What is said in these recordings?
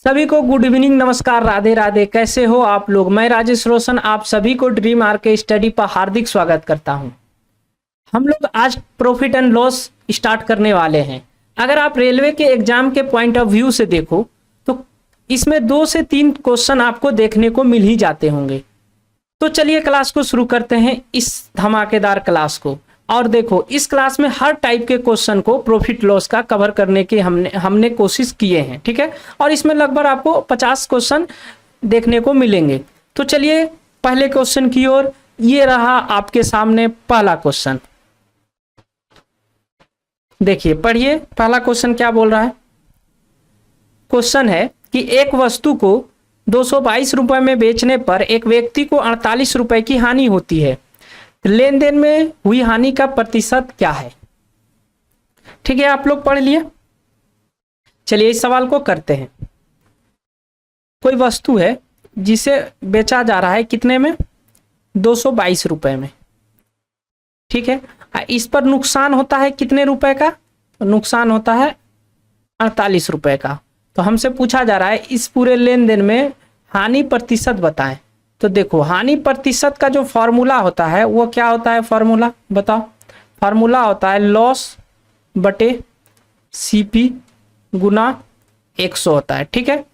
सभी को good evening, नमस्कार, राधे राधे। कैसे हो आप लोग? मैं राजेश रोशन आप सभी को ड्रीम आर के स्टडी पर हार्दिक स्वागत करता हूं। हम लोग आज प्रॉफिट एंड लॉस स्टार्ट करने वाले हैं। अगर आप रेलवे के एग्जाम के पॉइंट ऑफ व्यू से देखो तो इसमें 2 से 3 क्वेश्चन आपको देखने को मिल ही जाते होंगे। तो चलिए क्लास को शुरू करते हैं, इस धमाकेदार क्लास को। और देखो, इस क्लास में हर टाइप के क्वेश्चन को प्रॉफिट लॉस का कवर करने की हमने कोशिश किए हैं, ठीक है। और इसमें लगभग आपको 50 क्वेश्चन देखने को मिलेंगे। तो चलिए पहले क्वेश्चन की ओर। ये रहा आपके सामने पहला क्वेश्चन। देखिए, पढ़िए पहला क्वेश्चन क्या बोल रहा है। क्वेश्चन है कि एक वस्तु को 222 रुपए में बेचने पर एक व्यक्ति को 48 रुपए की हानि होती है। लेन देन में हुई हानि का प्रतिशत क्या है? ठीक है, आप लोग पढ़ लिए। चलिए इस सवाल को करते हैं। कोई वस्तु है जिसे बेचा जा रहा है कितने में? 222 रुपए में, ठीक है। इस पर नुकसान होता है कितने रुपए का? नुकसान होता है 48 रुपए का। तो हमसे पूछा जा रहा है इस पूरे लेन देन में हानि प्रतिशत बताएं। तो देखो, हानि प्रतिशत का जो फॉर्मूला होता है वो क्या होता है? फॉर्मूला बताओ। फॉर्मूला होता है लॉस बटे सीपी गुना 100 होता है, ठीक है।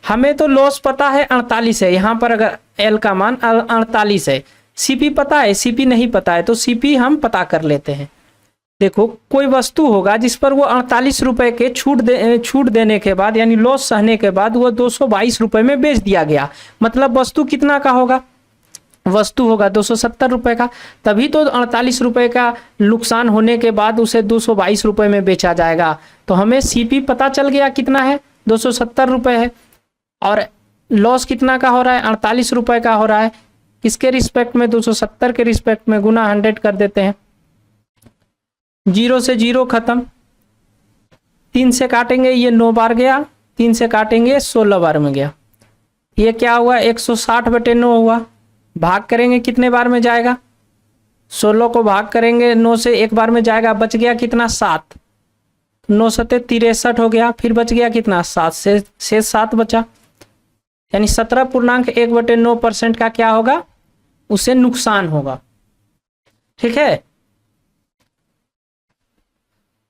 हमें तो लॉस पता है 48 है, यहाँ पर अगर एल का मान 48 है। सीपी पता है? सीपी नहीं पता है, तो सीपी हम पता कर लेते हैं। देखो, कोई वस्तु होगा जिस पर वो 48 रुपए के छूट देने के बाद, यानी लॉस सहने के बाद वो 222 रुपए में बेच दिया गया। मतलब वस्तु कितना का होगा? वस्तु होगा 270 रुपए का। तभी तो 48 रुपए का नुकसान होने के बाद उसे 222 रुपए में बेचा जाएगा। तो हमें सीपी पता चल गया कितना है, 270 रुपए है। और लॉस कितना का हो रहा है? 48 रुपए का हो रहा है। किसके रिस्पेक्ट में? 270 के रिस्पेक्ट में। गुना 100 कर देते हैं। 0 से 0 खत्म। 3 से काटेंगे, ये 9 बार गया। 3 से काटेंगे 16 बार में गया। ये क्या हुआ? 160 बटे 9 हुआ। भाग करेंगे कितने बार में जाएगा? 16 को भाग करेंगे 9 से, एक बार में जाएगा। बच गया कितना? 7। 9 सते 63 हो गया। फिर बच गया कितना? 7 से 7 बचा। यानी 17.1/9% का क्या होगा? उसे नुकसान होगा, ठीक है।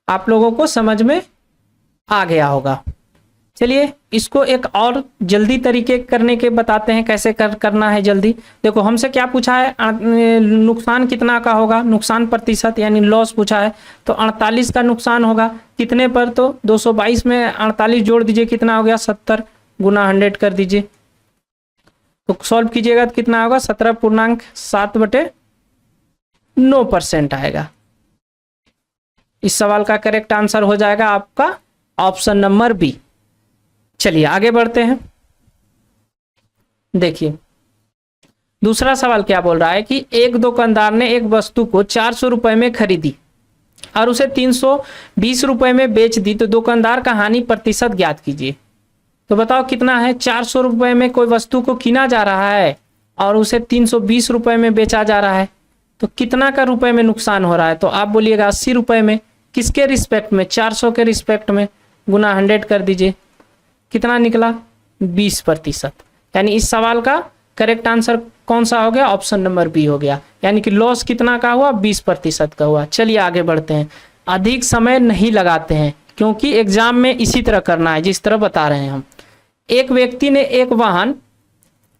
आप लोगों को समझ में आ गया होगा। चलिए इसको एक और जल्दी तरीके करने के बताते हैं, कैसे करना है जल्दी। देखो, हमसे क्या पूछा है? नुकसान कितना का होगा? नुकसान प्रतिशत यानी लॉस पूछा है। तो 48 का नुकसान होगा कितने पर? तो 222 में 48 जोड़ दीजिए, कितना हो गया? 70 गुना 100 कर दीजिए। तो सॉल्व कीजिएगा तो कितना होगा? 17.7/9% आएगा। इस सवाल का करेक्ट आंसर हो जाएगा आपका ऑप्शन नंबर बी। चलिए आगे बढ़ते हैं। देखिए दूसरा सवाल क्या बोल रहा है कि एक दुकानदार ने एक वस्तु को 400 रुपए में खरीदी और उसे 320 रुपए में बेच दी। तो दुकानदार का हानि प्रतिशत ज्ञात कीजिए। तो बताओ कितना है? 400 रुपए में कोई वस्तु को कीना जा रहा है और उसे 320 रुपए में बेचा जा रहा है। तो कितना का रुपए में नुकसान हो रहा है? तो आप बोलिएगा 80 रुपए में। किसके रिस्पेक्ट में? 400 के रिस्पेक्ट में। गुना 100 कर दीजिए, कितना निकला? 20%। यानी इस सवाल का करेक्ट आंसर कौन सा हो गया? ऑप्शन नंबर बी हो गया। यानी कि लॉस कितना का हुआ? 20% का हुआ। चलिए आगे बढ़ते हैं। अधिक समय नहीं लगाते हैं क्योंकि एग्जाम में इसी तरह करना है जिस तरह बता रहे हैं हम। एक व्यक्ति ने एक वाहन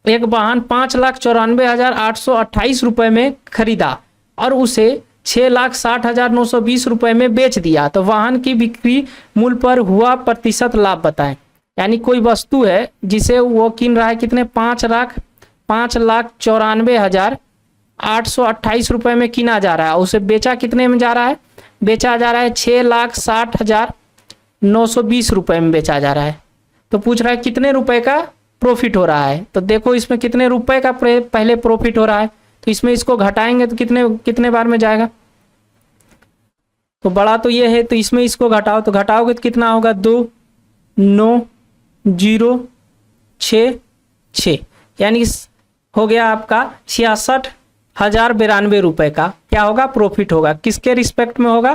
5,94,828 रुपए में खरीदा और उसे 6,60,920 रुपए में बेच दिया। तो वाहन की बिक्री मूल्य पर हुआ प्रतिशत लाभ बताएं। यानी कोई वस्तु है जिसे वो कीन रहा है कितने? 5,94,828 रुपए में कीना जा रहा है। उसे बेचा कितने में जा रहा है? बेचा जा रहा है 6,60,920 रुपए में बेचा जा रहा है। तो पूछ रहा है कितने रुपए का प्रॉफिट हो रहा है। तो देखो इसमें कितने रुपए का पहले प्रॉफिट हो रहा है। तो इसमें इसको घटाएंगे तो कितने बार में जाएगा? तो बड़ा तो ये है, तो इसमें इसको घटाओ। तो घटाओगे तो कितना होगा? 2, 9, 0, 6, 6। यानी हो गया आपका 66,092 रुपए का क्या होगा? प्रॉफिट होगा। किसके रिस्पेक्ट में होगा?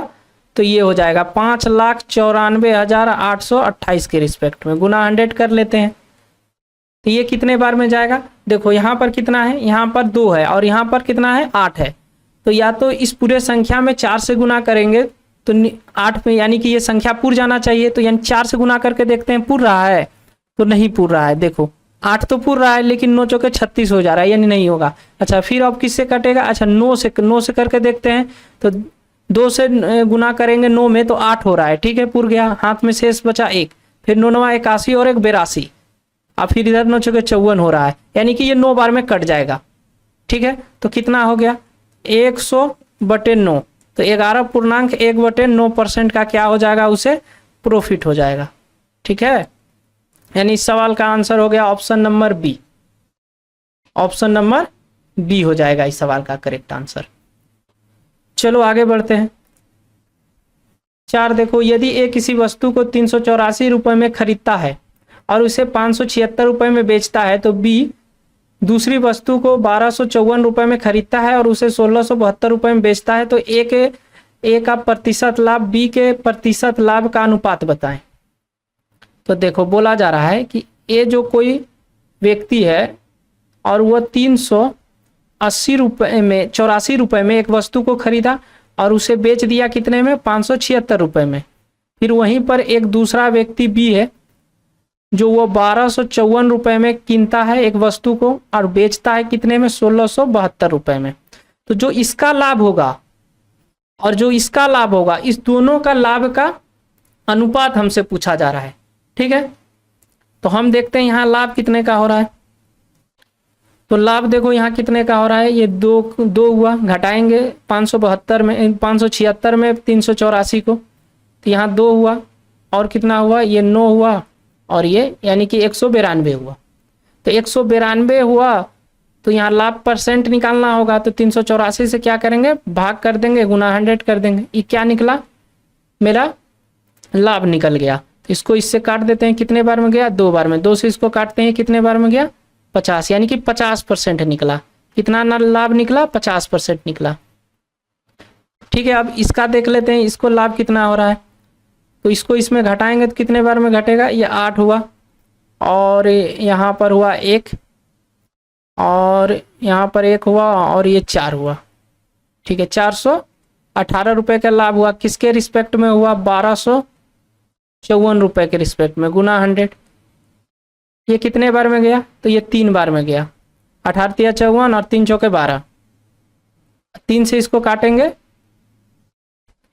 तो ये हो जाएगा 5,94,828 के रिस्पेक्ट में, गुना 100 कर लेते हैं। तो ये कितने बार में जाएगा? देखो यहाँ पर कितना है, यहाँ पर 2 है और यहाँ पर कितना है, 8 है। तो या तो इस पूरे संख्या में 4 से गुना करेंगे तो 8 में, यानी कि ये संख्या पूर जाना चाहिए। तो यानी 4 से गुना करके देखते हैं पूर रहा है, तो नहीं पूर रहा है। देखो 8 तो पूर रहा है लेकिन 9 चौके 36 हो जा रहा है, यानी नहीं होगा। अच्छा फिर अब किससे कटेगा? अच्छा 9 से करके देखते हैं। तो 2 से गुना करेंगे 9 में तो 8 हो रहा है, ठीक है, पूर गया। हाथ में शेष बचा 1, फिर 9 9 81 और 1 82, अब फिर इधर 9 चौके 54 हो रहा है, यानी कि ये 9 बार में कट जाएगा, ठीक है। तो कितना हो गया? 100/9। तो 11.1/9% का क्या हो जाएगा? उसे प्रॉफिट हो जाएगा, ठीक है। यानी इस सवाल का आंसर हो गया option number B. Option number B हो जाएगा इस सवाल का करेक्ट आंसर। चलो आगे बढ़ते हैं। 4 देखो, यदि ए किसी वस्तु को 384 रुपए में खरीदता है और उसे 576 रुपए में बेचता है, तो बी दूसरी वस्तु को 1254 रुपए में खरीदता है और उसे 1672 रुपए में बेचता है, तो ए का प्रतिशत लाभ बी के प्रतिशत लाभ का अनुपात बताएं। तो देखो बोला जा रहा है कि ए जो कोई व्यक्ति है और वह 384 रुपए में एक वस्तु को खरीदा और उसे बेच दिया कितने में? 576 रुपए में। फिर वहीं पर एक दूसरा व्यक्ति बी है जो वो 1254 रुपए में कीनता है एक वस्तु को और बेचता है कितने में? 1672 रुपए में। तो जो इसका लाभ होगा और जो इसका लाभ होगा, इस दोनों का लाभ का अनुपात हमसे पूछा जा रहा है, ठीक है। तो हम देखते हैं यहाँ लाभ कितने का हो रहा है। तो लाभ देखो यहाँ कितने का हो रहा है, ये 2 हुआ, घटाएंगे 576 में 384 को, तो यहाँ 2 हुआ और कितना हुआ, ये 9 हुआ और ये यानी कि 192 हुआ। तो 192 हुआ तो यहाँ लाभ परसेंट निकालना होगा, तो 384 से क्या करेंगे, भाग कर देंगे, गुना 100 कर देंगे। ये क्या निकला? मेरा लाभ निकल गया। तो इसको इससे काट देते हैं, कितने बार में गया? 2 बार में। 2 से इसको काटते हैं, कितने बार में गया? 50, यानी कि 50% निकला। कितना लाभ निकला? 50% निकला, ठीक है। अब इसका देख लेते हैं, इसको लाभ कितना हो रहा है। तो इसको इसमें घटाएंगे तो कितने बार में घटेगा? ये 8 हुआ और यहाँ पर हुआ 1 और यहाँ पर 1 हुआ और ये 4 हुआ, ठीक है। 418 रुपए का लाभ हुआ, किसके रिस्पेक्ट में हुआ? 1254 रुपए के रिस्पेक्ट में, गुना 100। ये कितने बार में गया? तो ये 3 बार में गया। 18 × 54 और 3 चौके 12। 3 से इसको काटेंगे,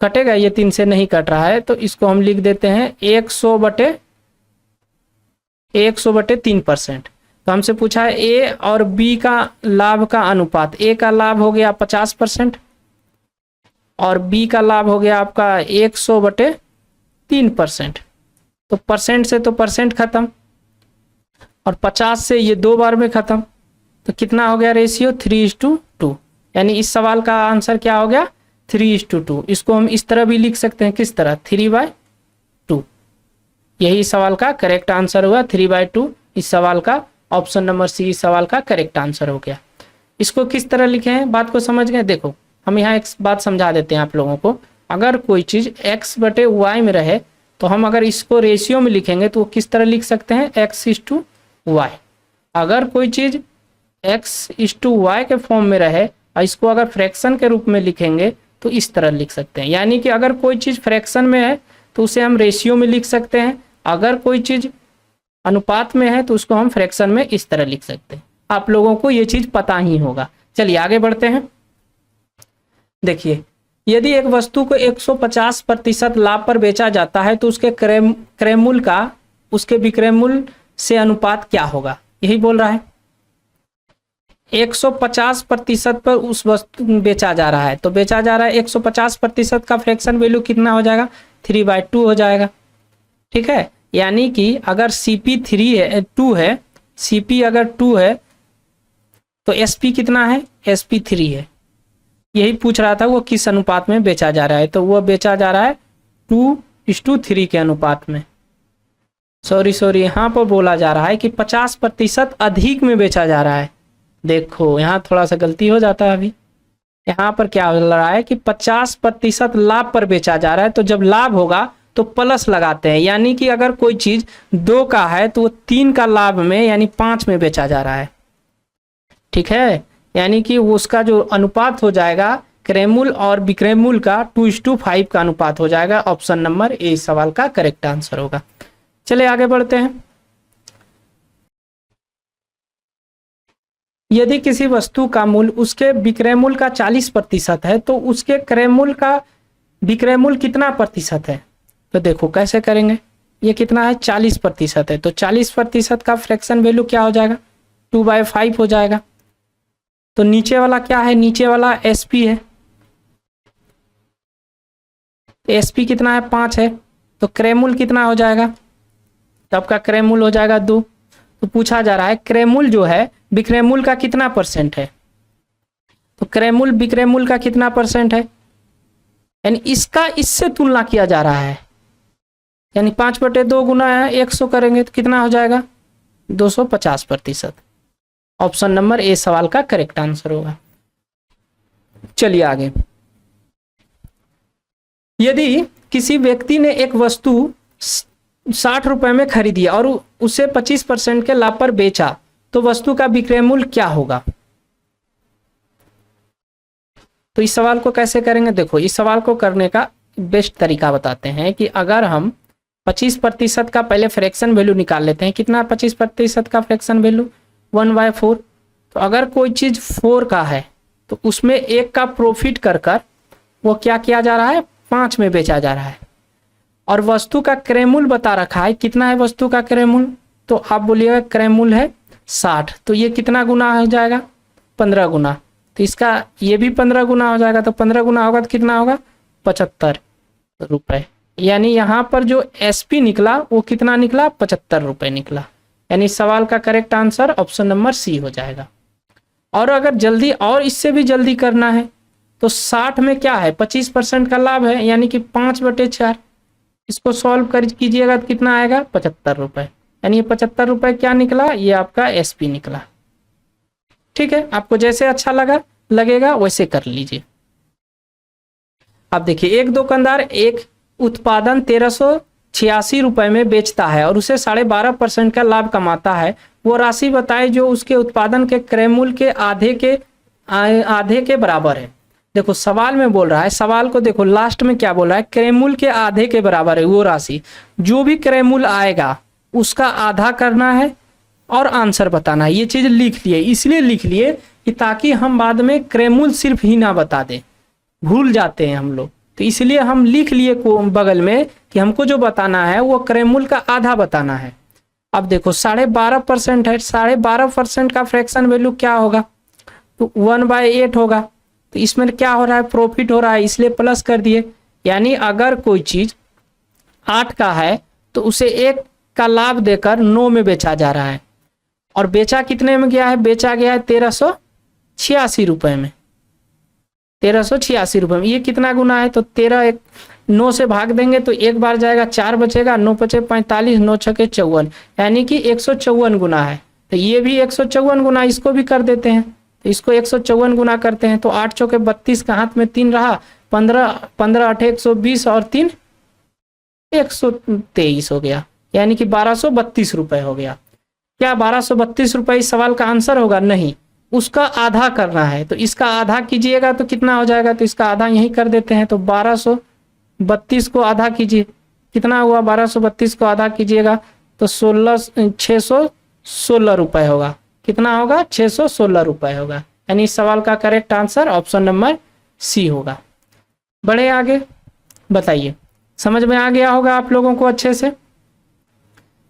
कटेगा? ये 3 से नहीं कट रहा है, तो इसको हम लिख देते हैं 100/3%। तो हमसे पूछा है ए और बी का लाभ का अनुपात। ए का लाभ हो गया 50% और बी का लाभ हो गया आपका 100/3%। तो परसेंट से तो परसेंट खत्म और 50 से ये 2 बार में खत्म। तो कितना हो गया रेशियो? 3:2। यानी इस सवाल का आंसर क्या हो गया? 3:2। इसको हम इस तरह भी लिख सकते हैं, किस तरह? 3/2। यही सवाल का करेक्ट आंसर हुआ, 3/2। इस सवाल का ऑप्शन नंबर सी इस सवाल का करेक्ट आंसर हो गया। इसको किस तरह लिखे हैं, बात को समझ गए? देखो हम यहाँ एक बात समझा देते हैं आप लोगों को। अगर कोई चीज़ x/y में रहे तो हम अगर इसको रेशियो में लिखेंगे तो किस तरह लिख सकते हैं? x/y। अगर कोई चीज़ x/y के फॉर्म में रहे और इसको अगर फ्रैक्शन के रूप में लिखेंगे तो इस तरह लिख सकते हैं। यानी कि अगर कोई चीज़ फ्रैक्शन में है तो उसे हम रेशियो में लिख सकते हैं, अगर कोई चीज़ अनुपात में है तो उसको हम फ्रैक्शन में इस तरह लिख सकते हैं। आप लोगों को ये चीज़ पता ही होगा। चलिए आगे बढ़ते हैं। देखिए, यदि एक वस्तु को 150% लाभ पर बेचा जाता है तो उसके क्रय मूल्य का उसके विक्रय मूल्य से अनुपात क्या होगा? यही बोल रहा है। 150% पर उस वस्तु बेचा जा रहा है, तो बेचा जा रहा है 150% का फ्रैक्शन वैल्यू कितना हो जाएगा? 3/2 हो जाएगा, ठीक है। यानी कि अगर CP 2 है, CP अगर 2 है तो SP कितना है? SP 3 है। यही पूछ रहा था वो किस अनुपात में बेचा जा रहा है, तो वो बेचा जा रहा है 2:3 के अनुपात में। सॉरी यहाँ पर बोला जा रहा है कि 50% अधिक में बेचा जा रहा है। देखो यहाँ थोड़ा सा गलती हो जाता है, अभी यहाँ पर क्या हो रहा है कि 50% लाभ पर बेचा जा रहा है, तो जब लाभ होगा तो प्लस लगाते हैं, यानी कि अगर कोई चीज 2 का है तो वो 3 का लाभ में यानी 5 में बेचा जा रहा है। ठीक है, यानी कि उसका जो अनुपात हो जाएगा क्रयमूल्य और विक्रय मूल्य का 2:5 का अनुपात हो जाएगा। ऑप्शन नंबर ए इस सवाल का करेक्ट आंसर होगा। चलिए आगे बढ़ते हैं। यदि किसी वस्तु का मूल्य उसके विक्रय मूल्य का 40% है तो उसके क्रय मूल्य का विक्रय मूल्य कितना प्रतिशत है? तो देखो कैसे करेंगे, ये कितना है 40% है, तो 40% का फ्रैक्शन वैल्यू क्या हो जाएगा 2/5 हो जाएगा। तो नीचे वाला क्या है, नीचे वाला एसपी है, एसपी कितना है 5 है, तो क्रय मूल्य कितना हो जाएगा, तो आपका क्रय मूल्य हो जाएगा 2। तो पूछा जा रहा है क्रय मूल्य जो है विक्रय मूल्य का कितना % है, तो क्रय मूल्य विक्रय मूल्य का कितना % है, यानी इसका इससे तुलना किया जा रहा है, यानी 5/2 गुना है 100 करेंगे तो कितना हो जाएगा 250%। ऑप्शन नंबर ए सवाल का करेक्ट आंसर होगा। चलिए आगे। यदि किसी व्यक्ति ने एक वस्तु 60 रुपए में खरीदी और उसे 25% के लाभ पर बेचा तो वस्तु का विक्रय मूल्य क्या होगा? तो इस सवाल को कैसे करेंगे, देखो इस सवाल को करने का बेस्ट तरीका बताते हैं कि अगर हम 25% का पहले फ्रैक्शन वैल्यू निकाल लेते हैं। कितना 25% का फ्रैक्शन वैल्यू 1/4। तो अगर कोई चीज 4 का है तो उसमें 1 का प्रॉफिट कर कर वो क्या किया जा रहा है 5 में बेचा जा रहा है, और वस्तु का क्रय मूल्य बता रखा है। कितना है वस्तु का क्रय मूल्य, तो आप बोलिएगा क्रय मूल्य है 60, तो ये कितना गुना हो जाएगा 15 गुना, तो इसका ये भी 15 गुना हो जाएगा, तो 15 गुना होगा तो कितना होगा 75 रुपए। यानी यहाँ पर जो एसपी निकला वो कितना निकला 75 रुपए निकला, यानी सवाल का correct answer option number C हो जाएगा। और अगर जल्दी और इससे भी जल्दी करना है तो 60 में क्या है 25% का लाभ है, यानी कि 5/4, इसको सॉल्व कर कीजिएगा तो कितना आएगा 75 रुपए, यानी ये 75 रुपए क्या निकला, ये आपका एसपी निकला। ठीक है, आपको जैसे अच्छा लगेगा वैसे कर लीजिए। अब देखिए एक दुकानदार एक उत्पादन 1386 रुपए में बेचता है और उसे 12.5% का लाभ कमाता है। वो राशि बताए जो उसके उत्पादन के क्रय मूल्य के आधे के बराबर है। देखो सवाल में बोल रहा है, सवाल को देखो लास्ट में क्या बोल रहा है, क्रय मूल्य के आधे के बराबर है वो राशि, जो भी क्रय मूल्य आएगा उसका आधा करना है और आंसर बताना है। ये चीज लिख लिए, इसलिए लिख लिए कि ताकि हम बाद में क्रय मूल्य सिर्फ ही ना बता दें, भूल जाते हैं हम लोग, तो इसलिए हम लिख लिए को बगल में कि हमको जो बताना है वो क्रय मूल्य का आधा बताना है। अब देखो 12.5% है, 12.5% का फ्रैक्शन वैल्यू क्या होगा, तो 1/8 होगा। तो इसमें क्या हो रहा है प्रॉफिट हो रहा है, इसलिए प्लस कर दिए। यानी अगर कोई चीज 8 का है तो उसे 1 का लाभ देकर 9 में बेचा जा रहा है, और बेचा कितने में गया है, बेचा गया है 1386 रुपए में, 1386 रुपए में। ये कितना गुना है, तो 13 9 से भाग देंगे तो 1 बार जाएगा 4 बचेगा, 9 बचे 45, 9 छके 54, यानी कि 154 गुना है। तो ये भी 154 गुना, इसको भी कर देते हैं, तो इसको 154 गुना करते हैं तो 8 चौके 32 का हाथ में 3 रहा, 15 8 120 और 3 123 हो गया, यानी कि 1232 रुपए हो गया। क्या 1232 रुपए इस सवाल का आंसर होगा? नहीं, उसका आधा करना है, तो इसका आधा कीजिएगा तो कितना हो जाएगा, तो इसका आधा यही कर देते हैं। तो 1232 को आधा कीजिए, कितना हुआ 1232 को आधा कीजिएगा तो 616 रुपए होगा। कितना होगा 616 रुपए होगा, यानी इस सवाल का correct answer option number C होगा। बढ़े आगे, बताइए समझ में आ गया होगा आप लोगों को अच्छे से।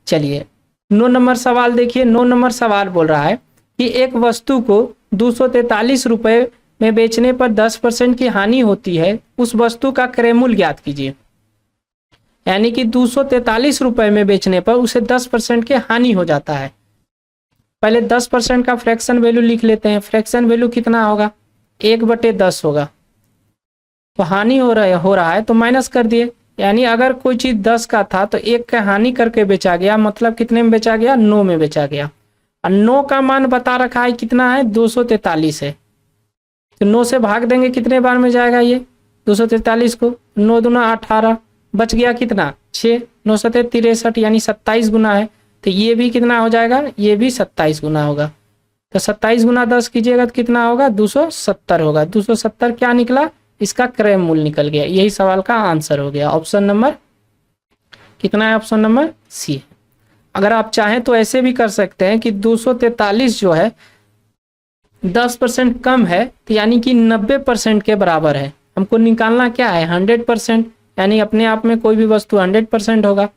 चलिए 9 नंबर सवाल देखिए। 9 नंबर सवाल बोल रहा है कि एक वस्तु को 243 रुपए में बेचने पर 10% की हानि होती है, उस वस्तु का क्रय मूल्य ज्ञात कीजिए। यानी कि 243 रुपए में बेचने पर उसे 10% की हानि हो जाता है। पहले 10% का फ्रैक्शन वैल्यू लिख लेते हैं। फ्रैक्शन वैल्यू कितना होगा 1/10 होगा, तो हानि हो रहा है तो माइनस कर दिए। यानी अगर कोई चीज 10 का था तो 1 का हानि करके बेचा गया, मतलब कितने में बेचा गया 9 में बेचा गया। और 9 का मान बता रखा है कितना है 243 है, तो 9 से भाग देंगे कितने बार में जाएगा ये 243 को, 9 दूना 18, बच गया कितना 6, 9 सत्ते 63 यानी 27 गुना है। तो ये भी कितना हो जाएगा, ये भी 27 गुना होगा। तो 27 गुना 10 कीजिएगा तो कितना होगा 270 होगा। 270 क्या निकला, इसका क्रय मूल्य निकल गया। यही सवाल का आंसर हो गया। ऑप्शन नंबर कितना है, ऑप्शन नंबर सी है। अगर आप चाहें तो ऐसे भी कर सकते हैं कि 243 जो है 10% कम है, तो यानी कि 90% के बराबर है। हमको निकालना क्या है 100%, यानी अपने आप में कोई भी वस्तु 100% होगा।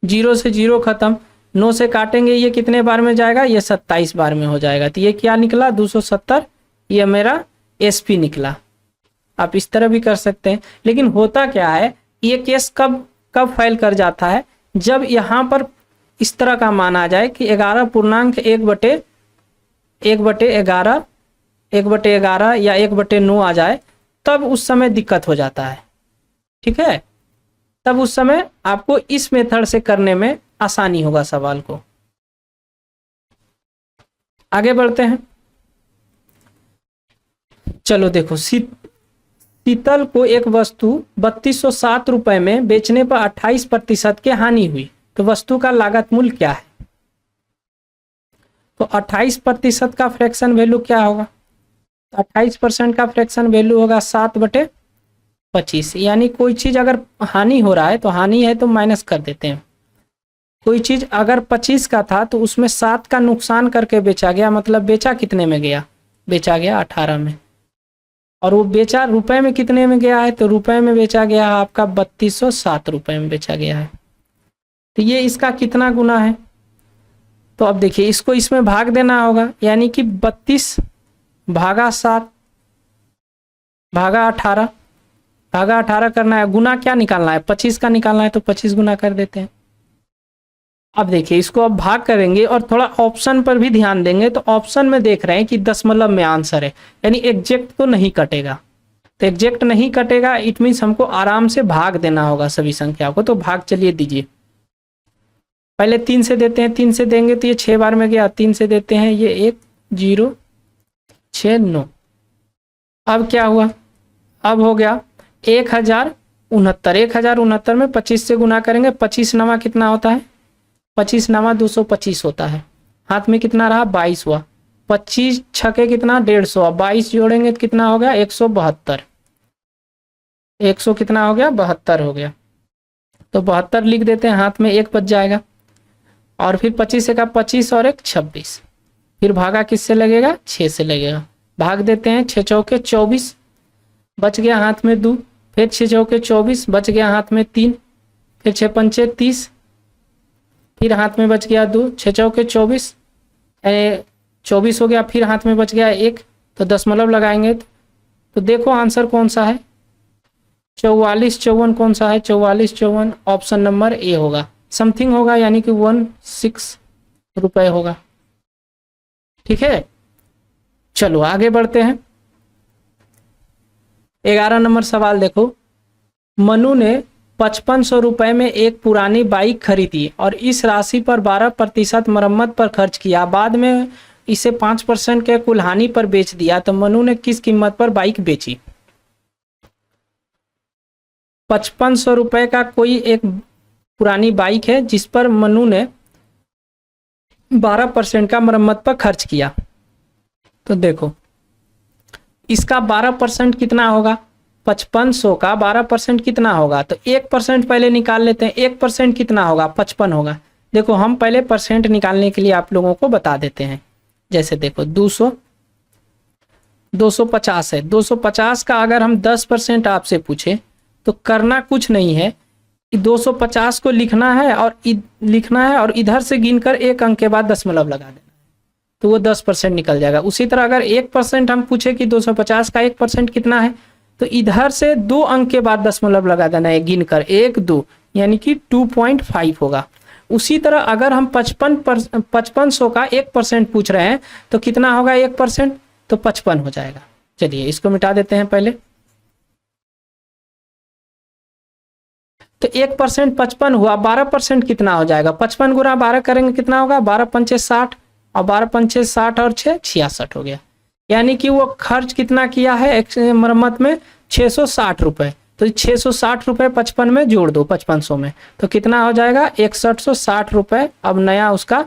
0 से 0 खत्म, 9 से काटेंगे ये कितने बार में जाएगा, ये 27 बार में हो जाएगा। तो ये क्या निकला 270, ये मेरा SP निकला। आप इस तरह भी कर सकते हैं। लेकिन होता क्या है, ये केस कब फाइल कर जाता है, जब यहाँ पर इस तरह का मान आ जाए कि 11.1/11 या 1/9 आ जाए, तब उस समय दिक्कत हो जाता है। ठीक है, तब उस समय आपको इस मेथड से करने में आसानी होगा सवाल को। आगे बढ़ते हैं। चलो देखो, शीतल को एक वस्तु 3207 रुपए में बेचने पर 28% की हानि हुई, तो वस्तु का लागत मूल्य क्या है। तो 28% का फ्रैक्शन वैल्यू क्या होगा, 28% का फ्रैक्शन वैल्यू होगा 7/25। यानी कोई चीज अगर हानि हो रहा है तो हानि है तो माइनस कर देते हैं। कोई चीज अगर 25 का था तो उसमें 7 का नुकसान करके बेचा गया, मतलब बेचा कितने में गया, बेचा गया 18 में। और वो बेचा रुपए में कितने में गया है, तो रुपए में बेचा गया आपका 3207 रुपए में बेचा गया है। तो ये इसका कितना गुना है, तो अब देखिए इसको इसमें भाग देना होगा, यानी कि 32 भागा 7 भागा 18 भागा 18 करना है। गुना क्या निकालना है, 25 का निकालना है, तो 25 गुना कर देते हैं। अब देखिए इसको अब भाग करेंगे और थोड़ा ऑप्शन पर भी ध्यान देंगे, तो ऑप्शन में देख रहे हैं कि दशमलव में आंसर है, यानी एग्जैक्ट तो नहीं कटेगा। तो एग्जैक्ट नहीं कटेगा, इट मीन्स हमको आराम से भाग देना होगा सभी संख्या को। तो भाग चलिए दीजिए, पहले 3 से देते हैं, 3 से देंगे तो ये 6 बार में गया, 3 से देते हैं ये 1 0 6 9। अब क्या हुआ, अब हो गया 1069। 1069 में 25 से गुना करेंगे, 25 नवा कितना होता है, 25 नवा 225 होता है। हाथ में कितना रहा 22 हुआ, 25 छके कितना 150, 22 जोड़ेंगे तो कितना हो गया 172। 100 कितना हो गया 72 हो गया। तो 72 लिख देते हैं, हाथ में 1 बच जाएगा। और फिर 25 का 25 और 1 26। फिर भागा किससे लगेगा 6 से लगेगा। भाग देते हैं, 6 चौके 24 बच गया हाथ में 2, फिर 6 चौके 24 बच गया हाथ में 3, फिर 6 पंचे 30, फिर हाथ में बच गया 2, 6 चौके 24 24 हो गया, फिर हाथ में बच गया 1। तो दशमलव लगाएंगे तो देखो आंसर कौन सा है, 44 54 कौन सा है, 44 54 ऑप्शन नंबर ए होगा। समथिंग होगा, यानी कि 16 रुपए होगा। ठीक है, चलो आगे बढ़ते हैं। 11 नंबर सवाल देखो, मनु ने 5500 रुपए में एक पुरानी बाइक खरीदी और इस राशि पर 12% मरम्मत पर खर्च किया, बाद में इसे 5% के कुल हानि पर बेच दिया, तो मनु ने किस कीमत पर बाइक बेची। 5500 रुपए का कोई एक पुरानी बाइक है जिस पर मनु ने 12% का मरम्मत पर खर्च किया। तो देखो इसका 12% कितना होगा, 5500 का 12% कितना होगा, तो 1% पहले निकाल लेते हैं। 1% कितना होगा 55 होगा। देखो हम पहले परसेंट निकालने के लिए आप लोगों को बता देते हैं। जैसे देखो 250 है, 250 का अगर हम 10% आपसे पूछे तो करना कुछ नहीं है, 250 को लिखना है और इधर से गिनकर एक अंक के बाद दशमलव लगा देना, तो वो 10% निकल जाएगा। उसी तरह अगर 1% हम पूछे कि 250 का 1% कितना है, तो इधर से 2 अंक के बाद दशमलव लगा देना है गिनकर 1 2, यानी कि 2.5 होगा। उसी तरह अगर हम 5500 का 1% पूछ रहे हैं तो कितना होगा 1%, तो 55 हो जाएगा। चलिए इसको मिटा देते हैं पहले। तो 1% 55 हुआ, 12% कितना हो जाएगा, 55 गुना 12 करेंगे कितना होगा, 12 पंचे 60 और 12 पंचे 60 और 6 66 हो गया। यानी कि वो खर्च कितना किया है मरम्मत में 660 रुपये। तो 660 रुपये 55 में जोड़ दो 5500 में, तो कितना हो जाएगा 6160 रुपये। अब नया उसका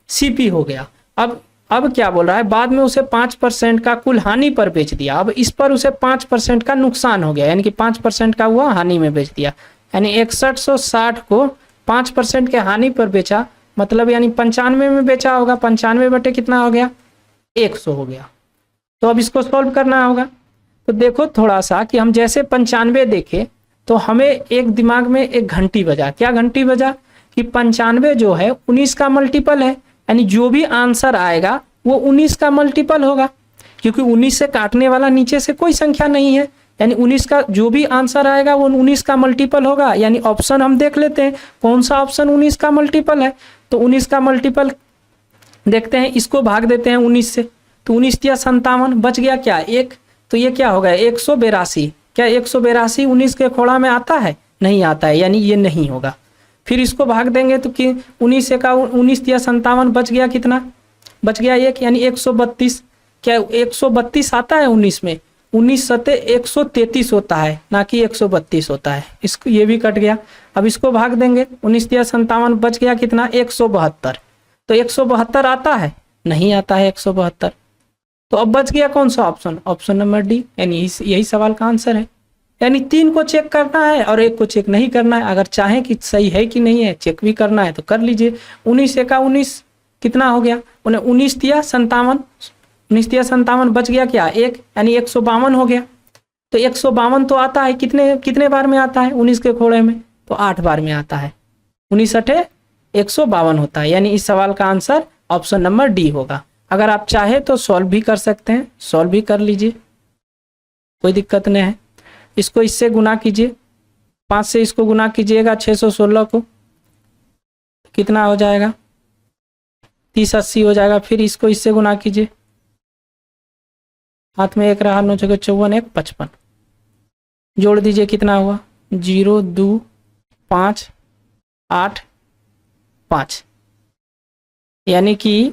सीपी हो गया। अब क्या बोल रहा है, बाद में उसे 5% का कुल हानि पर बेच दिया। अब इस पर उसे 5% का नुकसान हो गया, यानी कि 5% का हुआ हानि में बेच दिया। यानी 6160 को 5% के हानि पर बेचा, मतलब यानी 95 में बेचा होगा। 95 बटे कितना हो गया 100 हो गया। तो अब इसको सॉल्व करना होगा। तो देखो थोड़ा सा कि हम जैसे 95 देखे तो हमें एक दिमाग में एक घंटी बजा। क्या घंटी बजा कि 95 जो है 19 का मल्टीपल है, यानी जो भी आंसर आएगा वो 19 का मल्टीपल होगा, क्योंकि 19 से काटने वाला नीचे से कोई संख्या नहीं है। यानी 19 का जो भी आंसर आएगा वो 19 का मल्टीपल होगा। यानी ऑप्शन हम देख लेते हैं कौन सा ऑप्शन 19 का मल्टीपल है। तो 19 का मल्टीपल देखते हैं, इसको भाग देते हैं 19 से, तो 19 या 57 बच गया क्या 1। तो ये क्या होगा 182। क्या 182 19 के खोड़ा में आता है? नहीं आता है, यानी ये नहीं होगा। फिर इसको भाग देंगे तो कि 19 से का 19 या 57 बच गया कितना, बच गया 1, यानी 132। क्या 132 आता है 19 में? 19 सते 133 होता है, ना कि 132 होता है। इसको ये भी कट गया। अब इसको भाग देंगे 19 या 57 बच गया कितना 172। तो 172 आता है? नहीं आता है 172। तो अब बच गया कौन सा ऑप्शन, ऑप्शन नंबर डी, यानी यही सवाल का आंसर है। यानी 3 को चेक करना है और 1 को चेक नहीं करना है। अगर चाहें कि सही है कि नहीं है, चेक भी करना है तो कर लीजिए। 19 एका 19 कितना हो गया, 19 या 57, 19 या 57 बच गया क्या 1, यानी 152 हो गया। तो 152 तो आता है कितने बार में आता है 19 के खोड़े में? तो 8 बार में आता है। 19 अठे 152 होता है, यानी इस सवाल का आंसर ऑप्शन नंबर डी होगा। अगर आप चाहे तो सॉल्व भी कर सकते हैं, सॉल्व भी कर लीजिए, कोई दिक्कत नहीं है। इसको इससे गुना कीजिए, 5 से इसको गुना कीजिएगा 616 को, कितना हो जाएगा 3080 हो जाएगा। फिर इसको इससे गुना कीजिए, हाथ में 1 रहा, 9 जगह 54, 1 55, जोड़ दीजिए कितना हुआ 0 2 5 8 5, यानी कि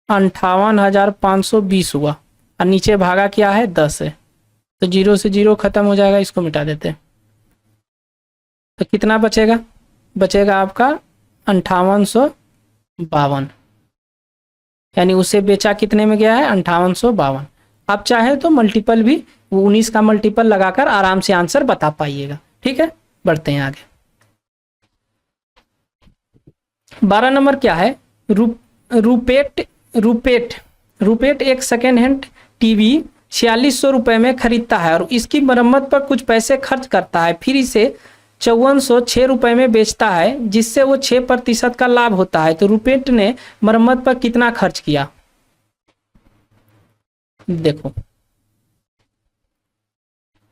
58,520 हुआ। और नीचे भागा क्या है 10 है, तो 0 से 0 खत्म हो जाएगा, इसको मिटा देते हैं। तो कितना बचेगा, बचेगा आपका 5852, यानी उसे बेचा कितने में गया है 5852। आप चाहे तो मल्टीपल भी 19 का मल्टीपल लगाकर आराम से आंसर बता पाइएगा। ठीक है, बढ़ते हैं आगे। 12 नंबर क्या है, रूपेट एक सेकेंड हैंड टीवी 4600 रुपये में खरीदता है और इसकी मरम्मत पर कुछ पैसे खर्च करता है, फिर इसे 5406 रुपये में बेचता है, जिससे वो 6% का लाभ होता है। तो रूपेट ने मरम्मत पर कितना खर्च किया? देखो,